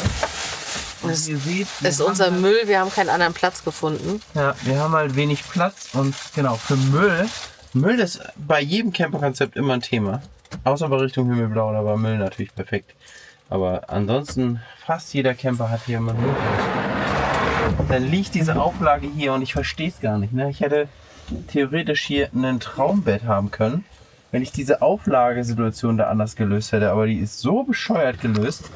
Und Das ihr seht, wir ist haben unser halt- Müll, wir haben keinen anderen Platz gefunden. Ja, wir haben halt wenig Platz und genau, für Müll. Müll ist bei jedem Camperkonzept immer ein Thema. Außer bei Richtung Himmelblau, da war Müll natürlich perfekt. Aber ansonsten, fast jeder Camper hat hier immer Müll. Dann liegt diese Auflage hier und ich verstehe es gar nicht. Ne? Ich hätte theoretisch hier ein Traumbett haben können, wenn ich diese Auflagesituation da anders gelöst hätte. Aber die ist so bescheuert gelöst.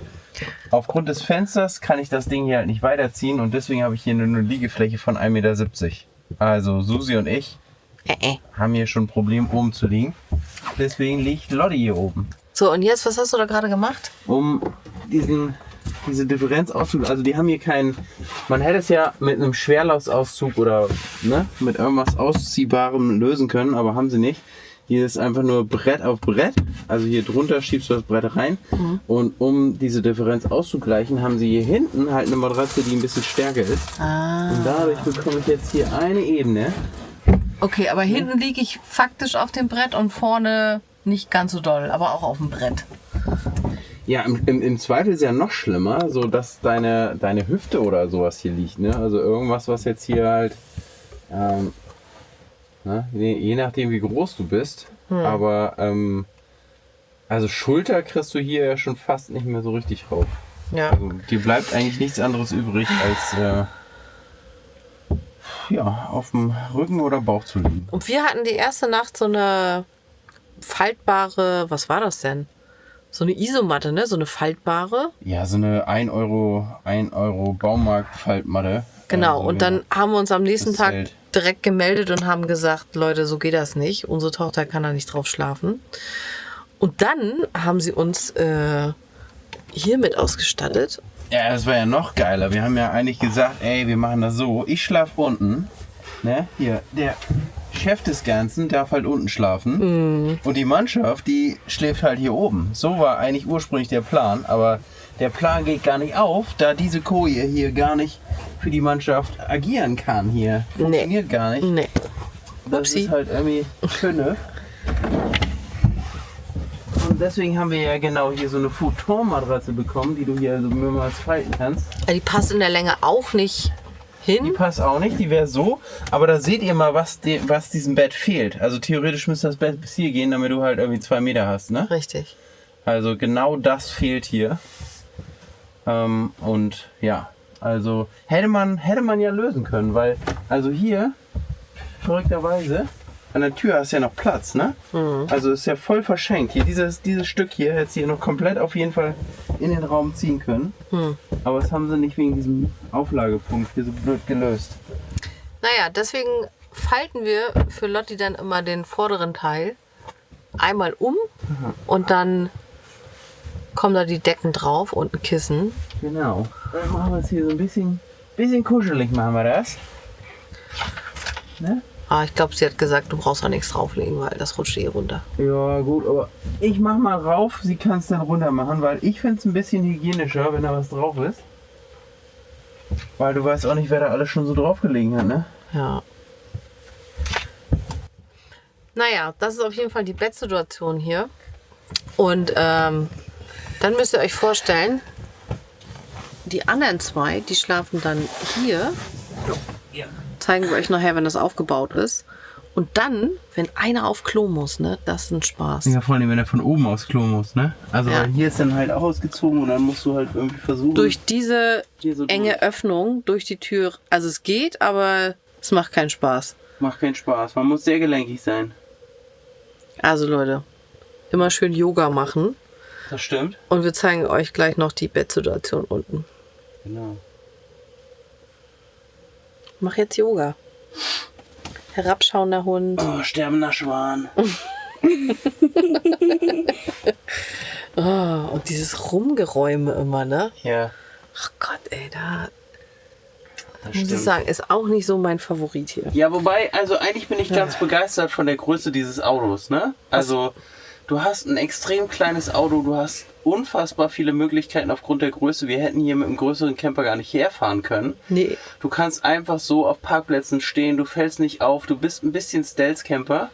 Aufgrund des Fensters kann ich das Ding hier halt nicht weiterziehen und deswegen habe ich hier nur eine Liegefläche von 1,70 Meter. Also Susi und ich haben hier schon ein Problem, oben zu liegen. Deswegen liegt Lotti hier oben. So, und jetzt, was hast du da gerade gemacht? Um diese Differenz auszugleichen. Also die haben hier keinen. Man hätte es ja mit einem Schwerlastauszug oder mit irgendwas Ausziehbarem lösen können, aber haben sie nicht. Hier ist einfach nur Brett auf Brett. Also hier drunter schiebst du das Brett rein. Und um diese Differenz auszugleichen, haben sie hier hinten halt eine Matratze, die ein bisschen stärker ist. Und dadurch bekomme ich jetzt hier eine Ebene. Okay, aber hinten liege ich faktisch auf dem Brett und vorne nicht ganz so doll, aber auch auf dem Brett. Ja, im Zweifel ist ja noch schlimmer, so dass deine Hüfte oder sowas hier liegt, ne? Also irgendwas, was jetzt hier halt, je nachdem wie groß du bist, aber also Schulter kriegst du hier ja schon fast nicht mehr so richtig rauf. Ja. Also dir bleibt eigentlich nichts anderes übrig, als auf dem Rücken oder Bauch zu liegen. Und wir hatten die erste Nacht so eine faltbare, was war das denn? So eine Isomatte, ne? So eine faltbare. Ja, so eine 1 Euro Baumarkt-Faltmatte. Genau, Also, und dann haben wir uns am nächsten das Tag Zelt. direkt gemeldet und haben gesagt, Leute, so geht das nicht. Unsere Tochter kann da nicht drauf schlafen. Und dann haben sie uns hiermit ausgestattet. Ja, das war ja noch geiler. Wir haben ja eigentlich gesagt, ey, wir machen das so. Ich schlafe unten. Ne? Hier, der Chef des Ganzen darf halt unten schlafen. Und die Mannschaft, die schläft halt hier oben. So war eigentlich ursprünglich der Plan. Aber der Plan geht gar nicht auf, da diese Koje hier gar nicht für die Mannschaft agieren kann hier. Funktioniert gar nicht. Nee. Das Upsi. ist halt irgendwie schöne. Und deswegen haben wir ja genau hier so eine Futon-Matratze bekommen, die du hier so mehrmals falten kannst. Die passt in der Länge auch nicht Die hin. passt auch nicht, die wäre so. Aber da seht ihr mal, was diesem Bett fehlt. Also theoretisch müsste das Bett bis hier gehen, damit du halt irgendwie 2 Meter hast, ne? Richtig. Also genau das fehlt hier. Und ja, also hätte man ja lösen können, weil, also hier, verrückterweise, an der Tür hast du ja noch Platz, ne? Also ist ja voll verschenkt. Hier, dieses Stück hier hättest du hier noch komplett auf jeden Fall in den Raum ziehen können. Aber das haben sie nicht wegen diesem Auflagepunkt hier so blöd gelöst. Naja, deswegen falten wir für Lotti dann immer den vorderen Teil einmal um und dann kommen da die Decken drauf und ein Kissen. Genau. Dann machen wir es hier so ein bisschen kuschelig, machen wir das. Ne? Ah, ich glaube, sie hat gesagt, du brauchst auch nichts drauflegen, weil das rutscht eh runter. Ja, gut, aber ich mach mal rauf, sie kann es dann runter machen, weil ich finde es ein bisschen hygienischer, wenn da was drauf ist. Weil du weißt auch nicht, wer da alles schon so drauf gelegen hat, ne? Ja. Naja, das ist auf jeden Fall die Bettsituation hier. Und dann müsst ihr euch vorstellen, die anderen zwei, die schlafen dann hier. Zeigen wir euch nachher, wenn das aufgebaut ist. Und dann, wenn einer auf Klo muss, ne, das ist ein Spaß. Ja, vor allem, wenn er von oben aufs Klo muss, ne? Also Ja. hier ist dann halt auch ausgezogen und dann musst du halt irgendwie versuchen... Durch diese hier so enge durch. Öffnung, durch die Tür, also es geht, aber es macht keinen Spaß. Macht keinen Spaß, man muss sehr gelenkig sein. Also Leute, immer schön Yoga machen. Das stimmt. Und wir zeigen euch gleich noch die Bettsituation unten. Genau. Mach jetzt Yoga. Herabschauender Hund. Oh, sterbender Schwan. Oh, und dieses Rumgeräume immer, ne? Ja, Ach Gott, ey, da das muss ich stimmt. sagen, ist auch nicht so mein Favorit hier. Ja, wobei, also eigentlich bin ich ganz begeistert von der Größe dieses Autos, ne? Also, du hast ein extrem kleines Auto, du hast unfassbar viele Möglichkeiten aufgrund der Größe. Wir hätten hier mit einem größeren Camper gar nicht herfahren können. Nee, Du kannst einfach so auf Parkplätzen stehen, du fällst nicht auf, du bist ein bisschen Stealth-Camper,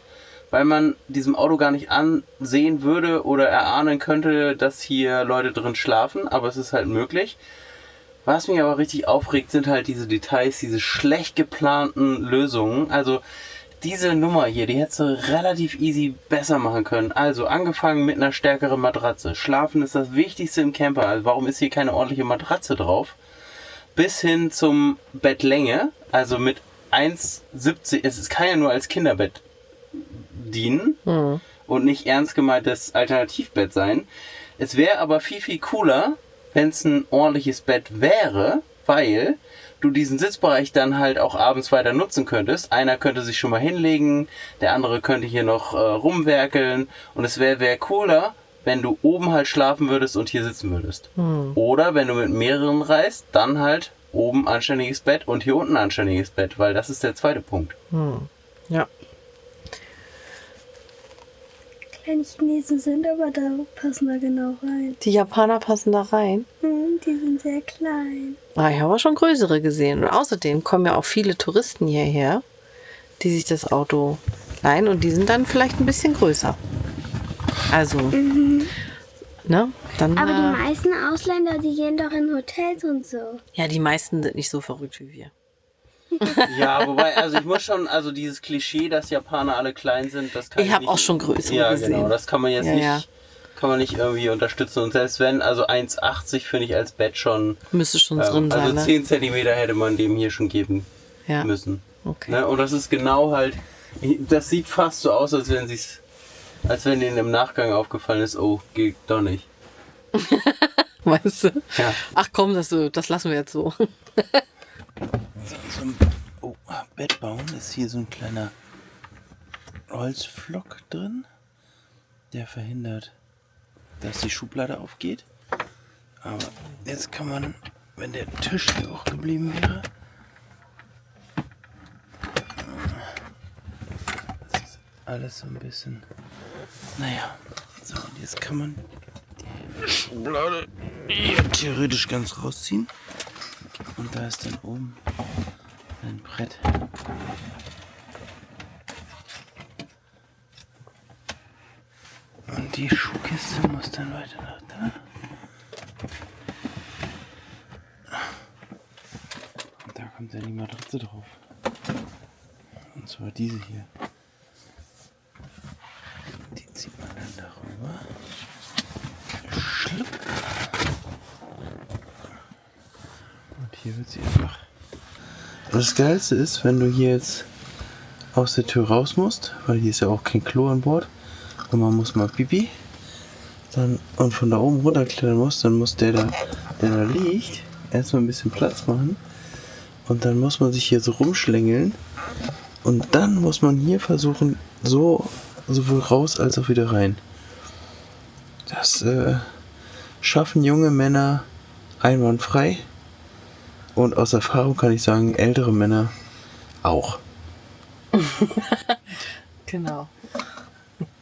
weil man diesem Auto gar nicht ansehen würde oder erahnen könnte, dass hier Leute drin schlafen, aber es ist halt möglich. Was mich aber richtig aufregt, sind halt diese Details, diese schlecht geplanten Lösungen. Also diese Nummer hier, die hättest du relativ easy besser machen können. Also angefangen mit einer stärkeren Matratze. Schlafen ist das Wichtigste im Camper. Also warum ist hier keine ordentliche Matratze drauf? Bis hin zum Bettlänge, also mit 1,70. Es kann ja nur als Kinderbett dienen und nicht ernst gemeintes Alternativbett sein. Es wäre aber viel, viel cooler, wenn es ein ordentliches Bett wäre, weil du diesen Sitzbereich dann halt auch abends weiter nutzen könntest. Einer könnte sich schon mal hinlegen, der andere könnte hier noch rumwerkeln und es wäre cooler, wenn du oben halt schlafen würdest und hier sitzen würdest. Oder wenn du mit mehreren reist, dann halt oben anständiges Bett und hier unten anständiges Bett, weil das ist der zweite Punkt. ja. Kleine Chinesen sind, aber da passen da genau rein. Die Japaner passen da rein. Die sind sehr klein. Ah, ich habe auch schon größere gesehen. Und außerdem kommen ja auch viele Touristen hierher, die sich das Auto leihen und die sind dann vielleicht ein bisschen größer. Also, ne? Dann, Aber die meisten Ausländer, die gehen doch in Hotels und so. ja, die meisten sind nicht so verrückt wie wir. Ja, wobei, also ich muss schon, also dieses Klischee, dass Japaner alle klein sind, das kann Ich ich habe nicht- auch schon größere Ja, gesehen. genau, das kann man jetzt Ja, nicht, ja. kann man nicht irgendwie unterstützen. Und selbst wenn, also 1,80 finde ich als Bett schon, Müsste schon drin also sein, ne? 10 Zentimeter hätte man dem hier schon geben Ja. müssen. Okay. Ne? Und das ist genau halt, das sieht fast so aus, als wenn denen im Nachgang aufgefallen ist, oh, geht doch nicht. Weißt du? Ja. Ach komm, das lassen wir jetzt so. Bett bauen ist hier so ein kleiner Holzflock drin, der verhindert, dass die Schublade aufgeht. Aber jetzt kann man, wenn der Tisch hier auch geblieben wäre, das ist alles so ein bisschen, naja, so und jetzt kann man die Schublade hier theoretisch ganz rausziehen und da ist dann oben ein Brett. Und die Schuhkiste muss dann weiter nach da. Und da kommt dann die Matratze drauf. Und zwar diese hier. Die zieht man dann darüber. Schlupp. Und hier wird sie einfach. Das Geilste ist, wenn du hier jetzt aus der Tür raus musst, weil hier ist ja auch kein Klo an Bord und man muss mal pipi, dann und von da oben runterklettern muss, dann muss der da liegt, erstmal ein bisschen Platz machen und dann muss man sich hier so rumschlängeln und dann muss man hier versuchen, sowohl raus als auch wieder rein. Das schaffen junge Männer einwandfrei. Und aus Erfahrung kann ich sagen, ältere Männer auch. Genau.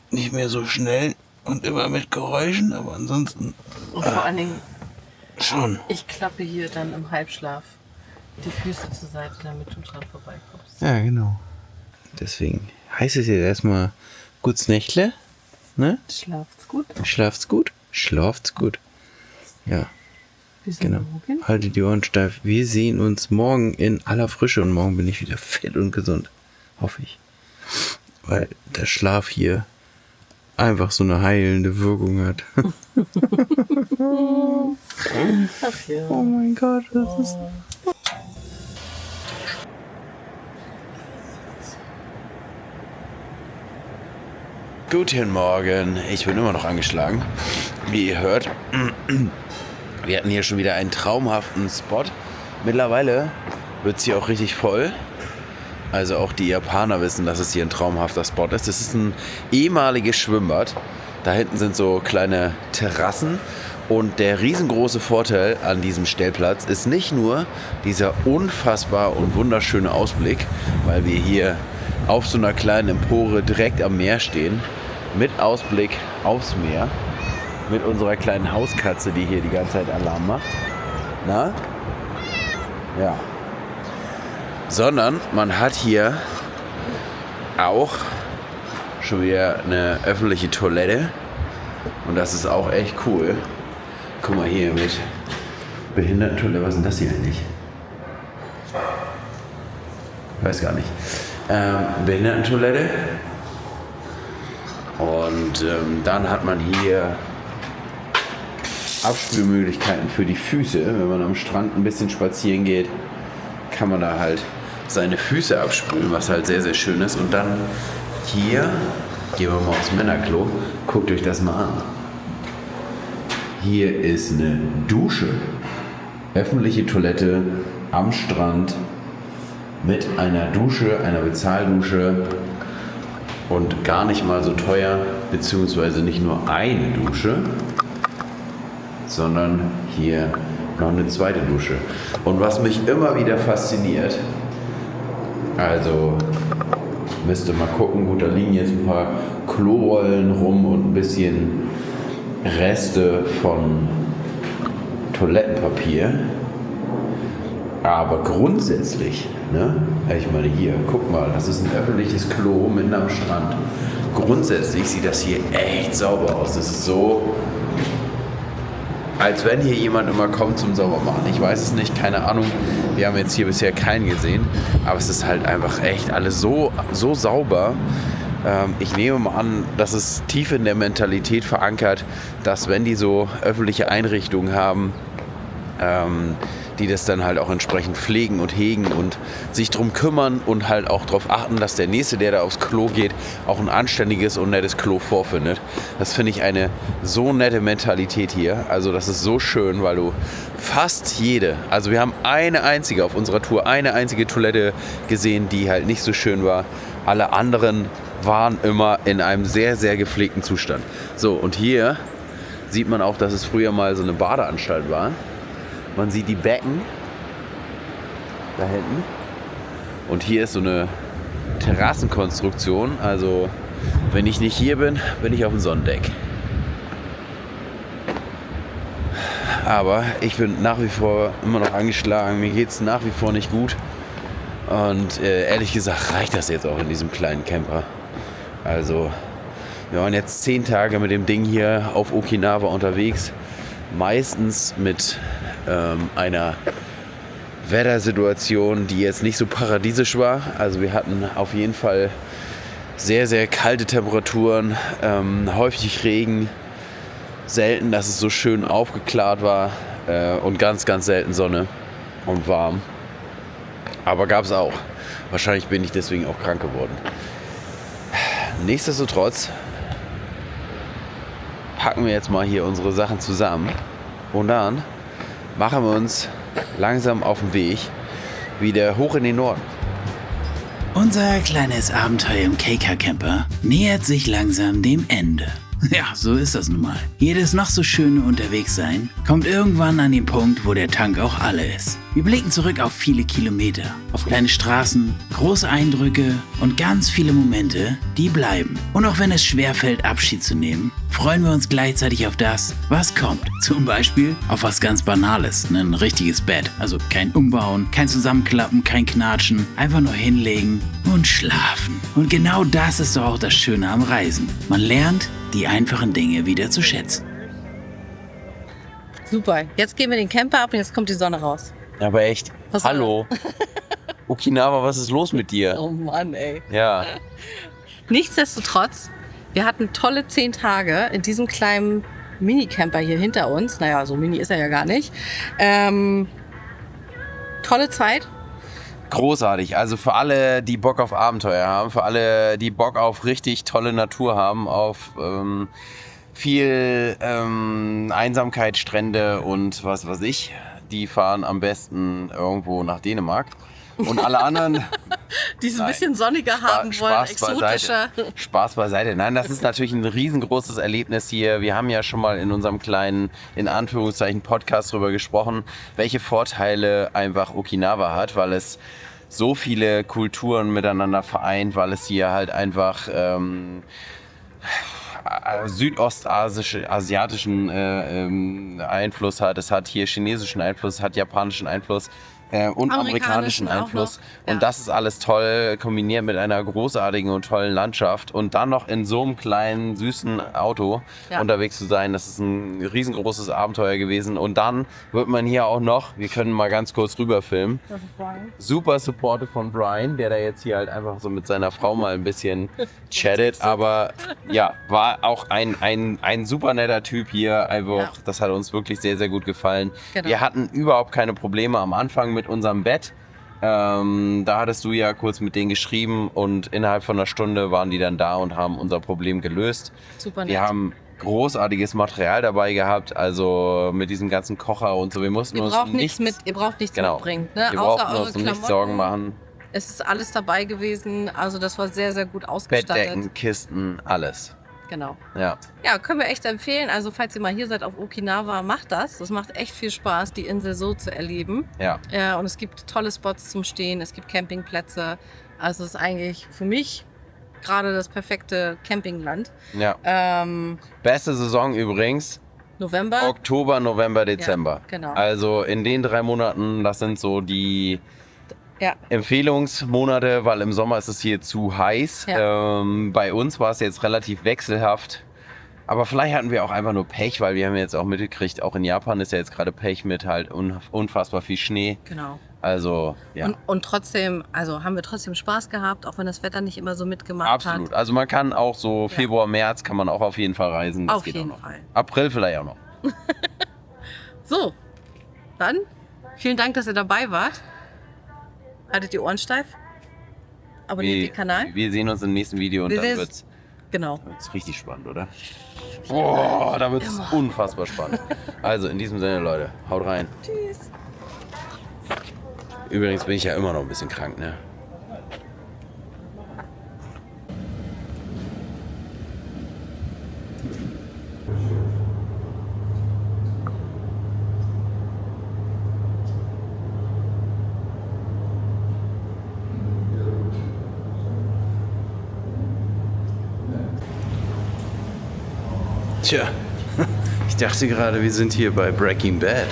Nicht mehr so schnell und immer mit Geräuschen, aber ansonsten Und vor allen Dingen, schon. ich klappe hier dann im Halbschlaf die Füße zur Seite, damit du dran vorbeikommst. Ja, genau. Deswegen heißt es jetzt erstmal Guts Nächtle. Ne? Schlaft's gut. Schlaft's gut. Schlaft's gut. Ja, Bis genau. morgen. Haltet die Ohren steif. Wir sehen uns morgen in aller Frische und morgen bin ich wieder fit und gesund. Hoffe ich. Weil der Schlaf hier einfach so eine heilende Wirkung hat. Ach ja. Oh mein Gott, das ist... Guten Morgen, ich bin immer noch angeschlagen. Wie ihr hört, wir hatten hier schon wieder einen traumhaften Spot. Mittlerweile wird es hier auch richtig voll. Also auch die Japaner wissen, dass es hier ein traumhafter Spot ist. Das ist ein ehemaliges Schwimmbad. Da hinten sind so kleine Terrassen. Und der riesengroße Vorteil an diesem Stellplatz ist nicht nur dieser unfassbar und wunderschöne Ausblick, weil wir hier auf so einer kleinen Empore direkt am Meer stehen, mit Ausblick aufs Meer, mit unserer kleinen Hauskatze, die hier die ganze Zeit Alarm macht. Na? Ja. Sondern man hat hier auch schon wieder eine öffentliche Toilette und das ist auch echt cool. Guck mal hier mit Behindertentoilette, was ist denn das hier eigentlich? Weiß gar nicht. Behindertentoilette. Und dann hat man hier Abspülmöglichkeiten für die Füße. Wenn man am Strand ein bisschen spazieren geht, kann man da halt seine Füße abspülen, was halt sehr, sehr schön ist. Und dann hier, gehen wir mal aufs Männerklo, guckt euch das mal an. Hier ist eine Dusche. Öffentliche Toilette am Strand mit einer Dusche, einer Bezahldusche und gar nicht mal so teuer, beziehungsweise nicht nur eine Dusche, sondern hier noch eine zweite Dusche. Und was mich immer wieder fasziniert, also müsst ihr mal gucken, gut, da liegen jetzt ein paar Klorollen rum und ein bisschen Reste von Toilettenpapier. Aber grundsätzlich, ne? Ich meine hier, guck mal, das ist ein öffentliches Klo mitten am Strand. Grundsätzlich sieht das hier echt sauber aus. Das ist so, als wenn hier jemand immer kommt zum Saubermachen. Ich weiß es nicht, keine Ahnung. Wir haben jetzt hier bisher keinen gesehen. Aber es ist halt einfach echt alles so sauber. Ich nehme mal an, dass es tief in der Mentalität verankert, dass wenn die so öffentliche Einrichtungen haben, die das dann halt auch entsprechend pflegen und hegen und sich drum kümmern und halt auch darauf achten, dass der Nächste, der da aufs Klo geht, auch ein anständiges und nettes Klo vorfindet. Das finde ich eine so nette Mentalität hier. Also das ist so schön, weil du fast jede, also wir haben eine einzige auf unserer Tour, eine einzige Toilette gesehen, die halt nicht so schön war. Alle anderen waren immer in einem sehr, sehr gepflegten Zustand. So, und hier sieht man auch, dass es früher mal so eine Badeanstalt war. Man sieht die Becken da hinten. Und hier ist so eine Terrassenkonstruktion. Also, wenn ich nicht hier bin, bin ich auf dem Sonnendeck. Aber ich bin nach wie vor immer noch angeschlagen. Mir geht es nach wie vor nicht gut. Und ehrlich gesagt reicht das jetzt auch in diesem kleinen Camper. Also, wir waren jetzt 10 Tage mit dem Ding hier auf Okinawa unterwegs. Meistens mit einer Wettersituation, die jetzt nicht so paradiesisch war. Also wir hatten auf jeden Fall sehr, sehr kalte Temperaturen, häufig Regen, selten, dass es so schön aufgeklärt war und ganz, ganz selten Sonne und warm. Aber gab es auch. Wahrscheinlich bin ich deswegen auch krank geworden. Nichtsdestotrotz packen wir jetzt mal hier unsere Sachen zusammen und dann machen wir uns langsam auf den Weg wieder hoch in den Norden. Unser kleines Abenteuer im Keika Camper nähert sich langsam dem Ende. Ja, so ist das nun mal. Jedes noch so schöne Unterwegssein kommt irgendwann an den Punkt, wo der Tank auch alle ist. Wir blicken zurück auf viele Kilometer, auf kleine Straßen, große Eindrücke und ganz viele Momente, die bleiben. Und auch wenn es schwerfällt, Abschied zu nehmen, freuen wir uns gleichzeitig auf das, was kommt. Zum Beispiel auf was ganz Banales, ein richtiges Bett. Also kein Umbauen, kein Zusammenklappen, kein Knatschen, einfach nur hinlegen und schlafen. Und genau das ist doch auch das Schöne am Reisen. Man lernt, die einfachen Dinge wieder zu schätzen. Super, jetzt gehen wir den Camper ab und jetzt kommt die Sonne raus. Aber echt, Was hallo. Okinawa, was ist los mit dir? Oh Mann, ey. Ja, Nichtsdestotrotz, wir hatten tolle 10 Tage in diesem kleinen Mini-Camper hier hinter uns. Naja, so mini ist er ja gar nicht. Tolle Zeit. großartig. Also für alle, die Bock auf Abenteuer haben, für alle, die Bock auf richtig tolle Natur haben, auf viel Einsamkeit, Strände und was weiß ich, die fahren am besten irgendwo nach Dänemark. Und alle anderen... Die es ein bisschen sonniger haben wollen, exotischer. Spaß beiseite. Nein, das ist natürlich ein riesengroßes Erlebnis hier. Wir haben ja schon mal in unserem kleinen, in Anführungszeichen, Podcast darüber gesprochen, welche Vorteile einfach Okinawa hat, weil es so viele Kulturen miteinander vereint, weil es hier halt einfach südostasiatischen Einfluss hat. Es hat hier chinesischen Einfluss, es hat japanischen Einfluss. Und amerikanischen Einfluss. Ja. Und das ist alles toll kombiniert mit einer großartigen und tollen Landschaft. Und dann noch in so einem kleinen, süßen Auto unterwegs zu sein, das ist ein riesengroßes Abenteuer gewesen. Und dann wird man hier auch noch, wir können mal ganz kurz rüberfilmen, super supported von Brian, der da jetzt hier halt einfach so mit seiner Frau mal ein bisschen chattet. Aber ja, war auch ein super netter Typ hier. Einfach, das hat uns wirklich sehr, sehr gut gefallen. Genau. Wir hatten überhaupt keine Probleme am Anfang mit unserem Bett. Da hattest du ja kurz mit denen geschrieben und innerhalb von einer Stunde waren die dann da und haben unser Problem gelöst. Super nett. Wir haben großartiges Material dabei gehabt, also mit diesem ganzen Kocher und so. Wir mussten Ihr uns braucht nichts mitbringen. Ne? Wir Außer brauchten eure uns um nichts Klamotten. Sorgen machen. Es ist alles dabei gewesen. Also das war sehr, sehr gut ausgestattet. Bettdecken, Kisten, alles. Genau. Ja. Ja, können wir echt empfehlen. Also falls ihr mal hier seid auf Okinawa, macht das. Das macht echt viel Spaß, die Insel so zu erleben. Ja. Und es gibt tolle Spots zum Stehen, es gibt Campingplätze. Also es ist eigentlich für mich gerade das perfekte Campingland. Ja. Beste Saison übrigens. November. Oktober, November, Dezember. Ja, genau. Also in den 3 Monaten, das sind so die Ja. Empfehlungsmonate, weil im Sommer ist es hier zu heiß. Ja. Bei uns war es jetzt relativ wechselhaft. Aber vielleicht hatten wir auch einfach nur Pech, weil wir haben jetzt auch mitgekriegt, auch in Japan ist ja jetzt gerade Pech mit halt unfassbar viel Schnee. Genau. Also, ja. Und trotzdem, also haben wir trotzdem Spaß gehabt, auch wenn das Wetter nicht immer so mitgemacht Absolut. hat. Also man kann auch so Februar, März kann man auch auf jeden Fall reisen. Das Auf geht jeden auch noch. Fall. April vielleicht auch noch. So, dann vielen Dank, dass ihr dabei wart. Haltet die Ohren steif. Abonniert den Kanal. Wir sehen uns im nächsten Video und Wir dann sehen- wird's Genau. richtig spannend, oder? Boah, da wird's unfassbar spannend. Also in diesem Sinne, Leute, haut rein. Tschüss. Übrigens bin ich ja immer noch ein bisschen krank, ne? Tja, ich dachte gerade, wir sind hier bei Breaking Bad.